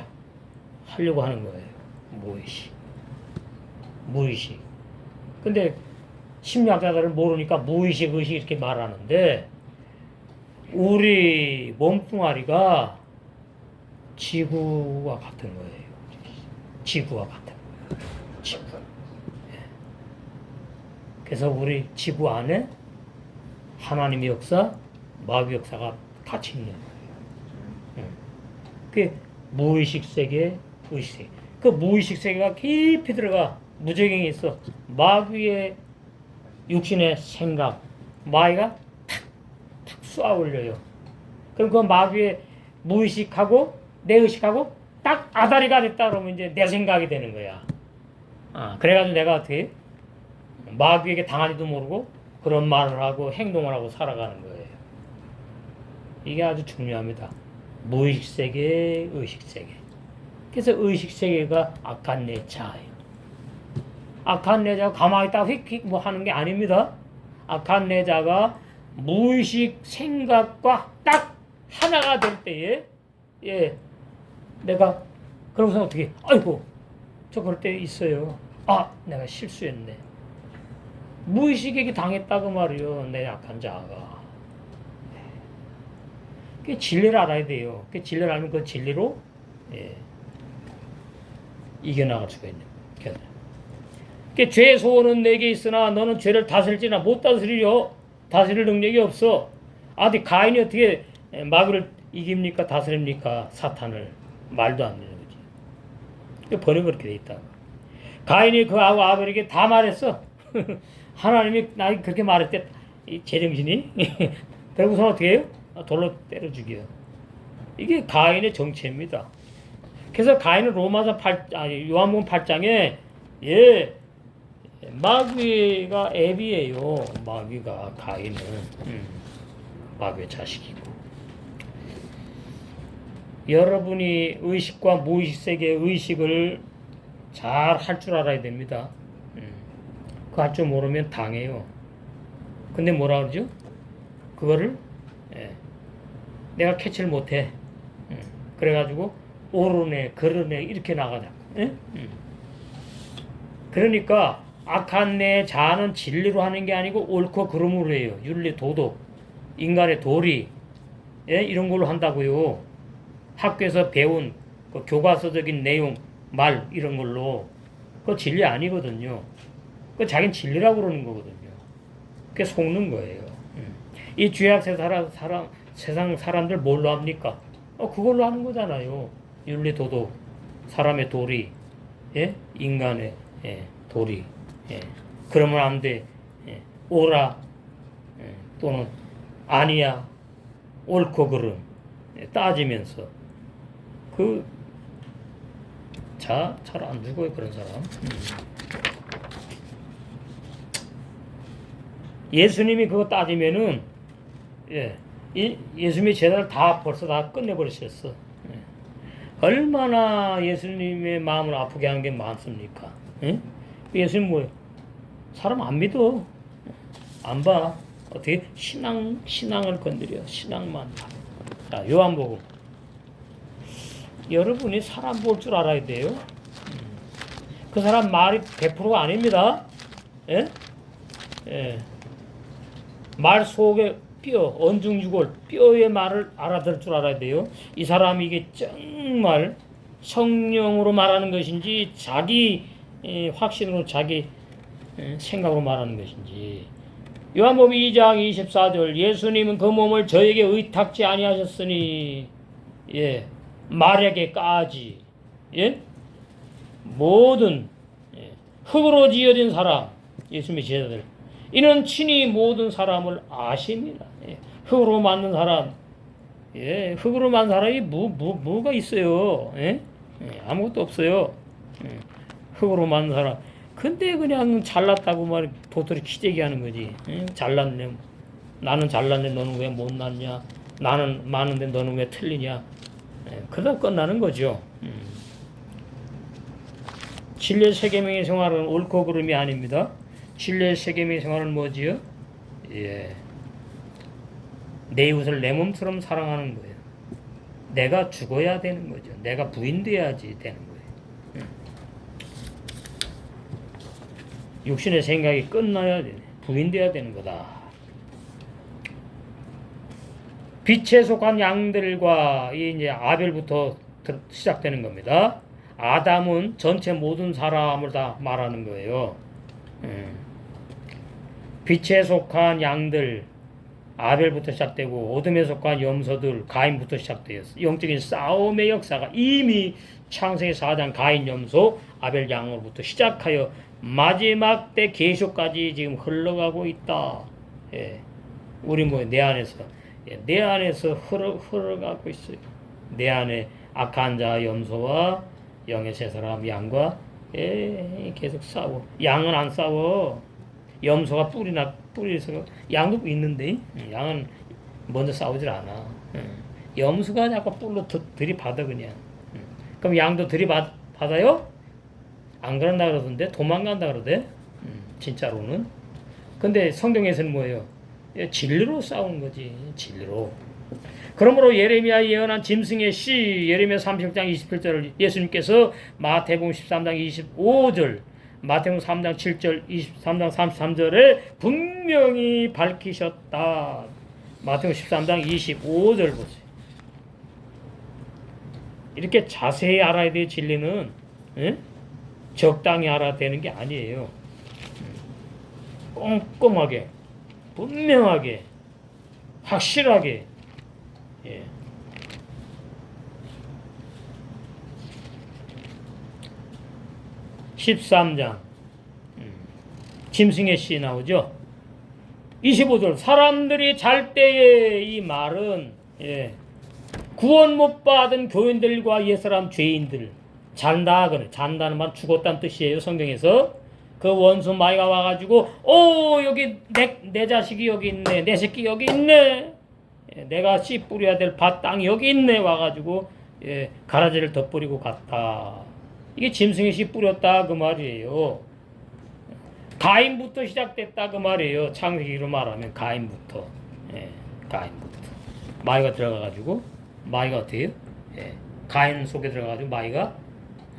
하려고 하는 거예요. 무의식. 근데 심리학자들은 모르니까 무의식, 의식 이렇게 말하는데 우리 몸뚱아리가 지구와 같은 거예요. 지구와 같은 거예요. 지구. 그래서 우리 지구 안에 하나님의 역사, 마귀 역사가 같이 있는 거예요. 그 무의식 세계, 의식 세계. 그 무의식 세계가 깊이 들어가 무저경이 있어. 마귀의 육신의 생각, 마귀가 탁 쏘아 올려요. 그럼 그 마귀의 무의식하고 내 의식하고 딱 아다리가 됐다 그러면 이제 내 생각이 되는 거야. 그래가지고 내가 어떻게 마귀에게 당하지도 모르고 그런 말을 하고 행동을 하고 살아가는 거예요. 이게 아주 중요합니다. 무의식 세계, 의식 세계. 그래서 의식 세계가 악한 내 자예요. 악한 내 자가 가만히 있다가 휙휙 뭐 하는 게 아닙니다. 악한 내 자가 무의식 생각과 딱 하나가 될 때에 내가 그러고서 어떻게 아이고 저 그럴 때 있어요. 내가 실수했네. 무의식에게 당했다고 말이요. 내 약한 자아가. 그 진리를 알아야 돼요. 그 진리를 알면 그 진리로 이겨나갈 수가 있는 거예요. 그 죄의 소원은 내게 있으나 너는 죄를 다스릴지나 못 다스리려. 다스릴 능력이 없어. 근데 가인이 어떻게 마귀를 이깁니까? 다스립니까? 사탄을. 말도 안 되는 거지. 번역 그렇게 돼 있다. 가인이 그하고 아벨에게 다 말했어. 하나님이 나에게 그렇게 말했대. 이 제정신이. 그러고서 어떻게 해요? 돌로 때려 죽여. 이게 가인의 정체입니다. 그래서 가인은 요한복음 8장에 마귀가 앱이에요. 마귀가 가인은 마귀의 자식이고. 여러분이 의식과 무의식 세계의 의식을 잘 할 줄 알아야 됩니다. 그거 할 줄 모르면 당해요. 근데 뭐라 그러죠? 그거를 내가 캐치를 못해. 그래가지고 오르네 그러네 이렇게 나가자. 그러니까 악한 내 자아는 진리로 하는 게 아니고 옳고 그름으로 해요. 윤리 도덕 인간의 도리 이런 걸로 한다고요. 학교에서 배운 그 교과서적인 내용 말 이런 걸로 그거 진리 아니거든요. 그 자기는 진리라고 그러는 거거든요. 그게 속는 거예요. 이 죄악 세상 사람들 뭘로 합니까? 그걸로 하는 거잖아요. 윤리 도덕 사람의 도리 인간의 도리 그러면 안 돼. 오라 또는 아니야 옳고 그름 따지면서 잘 안 죽어요 그런 사람. 예수님이 그거 따지면은 예수님의 제자를 다 벌써 다 끝내버리셨어. 예. 얼마나 예수님의 마음을 아프게 한 게 많습니까? 예? 예수님 뭐예요? 사람 안 믿어. 안 봐. 어떻게? 신앙을 건드려. 신앙만 봐. 자, 요한복음. 여러분이 사람 볼 줄 알아야 돼요. 그 사람 말이 100%가 아닙니다. 예? 예. 말 속에 뼈, 언중주골, 뼈의 말을 알아들 줄 알아야 돼요. 이 사람이 이게 정말 성령으로 말하는 것인지, 자기 확신으로 자기 생각으로 말하는 것인지. 요한복음 2장 24절, 예수님은 그 몸을 저에게 의탁지 아니하셨으니, 예, 마력에까지, 예, 모든 흙으로 지어진 사람, 예수님의 제자들, 이는 친히 모든 사람을 아십니다. 예, 흙으로 만든 사람, 예, 흙으로 만든 사람이 뭐가 있어요? 예? 예, 아무것도 없어요. 예, 흙으로 만든 사람. 근데 그냥 잘났다고 말 도토리 키재기 하는 거지. 예? 잘났네. 나는 잘났네. 너는 왜 못났냐? 나는 많은데 너는 왜 틀리냐? 예, 그러다 끝나는 거죠. 진리의 세계명의 생활은 옳고 그름이 아닙니다. 진리의 세계명의 생활은 뭐지요? 예, 내 이웃을 내 몸처럼 사랑하는 거예요. 내가 죽어야 되는 거죠. 내가 부인돼야지 되는 거예요. 육신의 생각이 끝나야 되네. 부인돼야 되는 거다. 빛에 속한 양들과 이제 아벨부터 시작되는 겁니다. 아담은 전체 모든 사람을 다 말하는 거예요. 빛에 속한 양들, 아벨부터 시작되고, 어둠에 속한 염소들, 가인부터 시작되었어. 영적인 싸움의 역사가 이미 창세기 4장 가인 염소, 아벨 양으로부터 시작하여 마지막 때 계속까지 지금 흘러가고 있다. 예. 우리 내 안에서, 예, 내 안에서 흘러가고 있어요. 내 안에 악한 자 염소와 영의 세 사람 양과, 예, 계속 싸워. 양은 안 싸워. 염소가 뿌리에서 양도 있는데, 양은 먼저 싸우질 않아. 염소가 자꾸 뿔로 들이받아 그냥. 그럼 양도 들이받아요? 안 그런다 그러던데, 도망간다 그러대. 진짜로는. 근데 성경에서는 뭐예요? 진리로 싸우는 거지. 진리로. 그러므로 예레미야 예언한 짐승의 씨, 예레미야 30장 27절을 예수님께서 마태복음 13장 25절, 마태복음 3장 7절, 23장 33절에 분명히 밝히셨다. 마태복음 13장 25절 보세요. 이렇게 자세히 알아야 될 진리는, 예? 적당히 알아야 되는 게 아니에요. 꼼꼼하게, 분명하게, 확실하게. 예. (13장) 짐승의 씨 나오죠. 25절 사람들이 잘 때에 이 말은, 예, 구원 못 받은 교인들과 옛사람 죄인들, 잔다 그래. 잔다는 말 죽었다는 뜻이에요. 성경에서. 그 원수 마귀가 와가지고, 여기 내 자식이 여기 있네, 내 새끼 여기 있네, 내가 씨 뿌려야 될 밭 땅이 여기 있네 와가지고, 예, 가라지를 덧뿌리고 갔다. 이게 짐승의 씨 뿌렸다 그 말이에요. 가인부터 시작됐다 그 말이에요. 창세기로 말하면 가인부터. 예, 가인부터 마귀가 들어가가지고, 마귀가 어떻게 해요? 예, 가인 속에 들어가가지고 마귀가,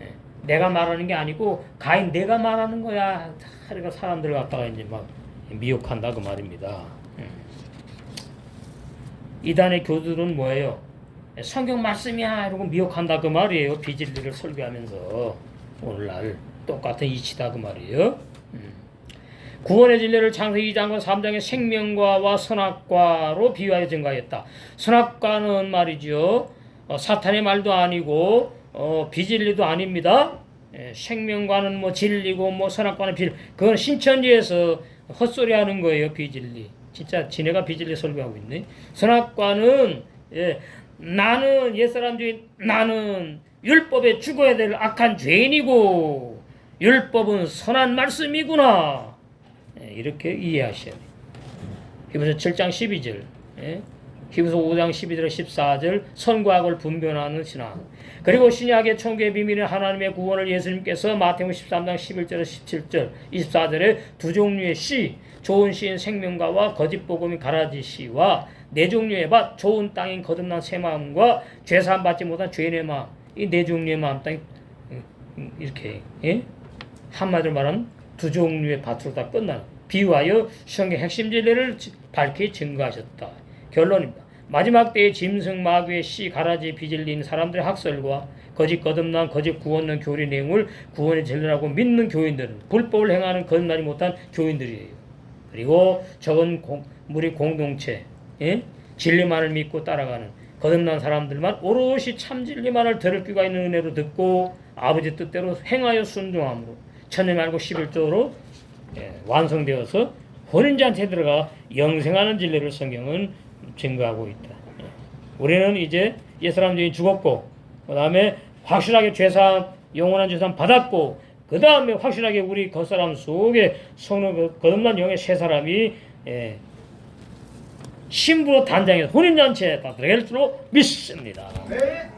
예, 내가 말하는 게 아니고 가인 내가 말하는 거야. 그러니까 사람들 갖다가 이제 막 미혹한다 그 말입니다. 이단의 교들은 뭐예요? 성경 말씀이야 이러고 미혹한다 그 말이에요. 비진리를 설교하면서 오늘날 똑같은 이치다 그 말이에요. 구원의 진리를 창세기 2장과 3장의 생명과와 선악과로 비유하여 증가했다. 선악과는 말이죠, 사탄의 말도 아니고 비진리도 아닙니다. 생명과는 뭐 진리고 뭐 선악과는 비진리, 그건 신천지에서 헛소리하는 거예요. 비진리. 진짜 지네가 비진리 설교하고 있네. 선악과는, 예, 나는 옛사람 중에 나는 율법에 죽어야 될 악한 죄인이고 율법은 선한 말씀이구나. 예, 이렇게 이해하셔야 돼요. 히브리서 7장 12절. 예? 히브리서 5장 12절 14절 선과 악을 분별하는 신앙. 그리고 신약의 천국의 비밀인 하나님의 구원을 예수님께서 마태복음 13장 11절 17절 24절에 두 종류의 씨, 좋은 씨인 생명가와 거짓 복음인 가라지 씨와 네 종류의 밭, 좋은 땅인 거듭난 새 마음과 죄사함 받지 못한 죄인의 마음, 이 네 종류의 마음 땅 이렇게 한마디로 말하면 두 종류의 밭으로 다 끝나는 비유하여 성경 핵심 진리를 밝히 증거하셨다. 결론입니다. 마지막 때의 짐승 마귀의 씨 가라지 비질린 사람들의 학설과 거짓 거듭난 거짓 구원론 교리 내용을 구원의 진리라고 믿는 교인들은 불법을 행하는 거듭나지 못한 교인들이에요. 그리고 적은 무리 공동체 진리만을 믿고 따라가는 거듭난 사람들만 오롯이 참 진리만을 들을 귀가 있는 은혜로 듣고 아버지 뜻대로 행하여 순종함으로 천년 말고 11조로 완성되어서 혼인잔치에 들어가 영생하는 진리를 성경은 증거하고 있다. 우리는 이제 옛사람들이 죽었고 그 다음에 확실하게 죄사함 영원한 죄사함 받았고 그 다음에 확실하게 우리 겉사람 속에 성령 거듭난 영의 새 사람이 신부로 단장해서 혼인잔치에 다 들어갈 줄로 믿습니다. 네.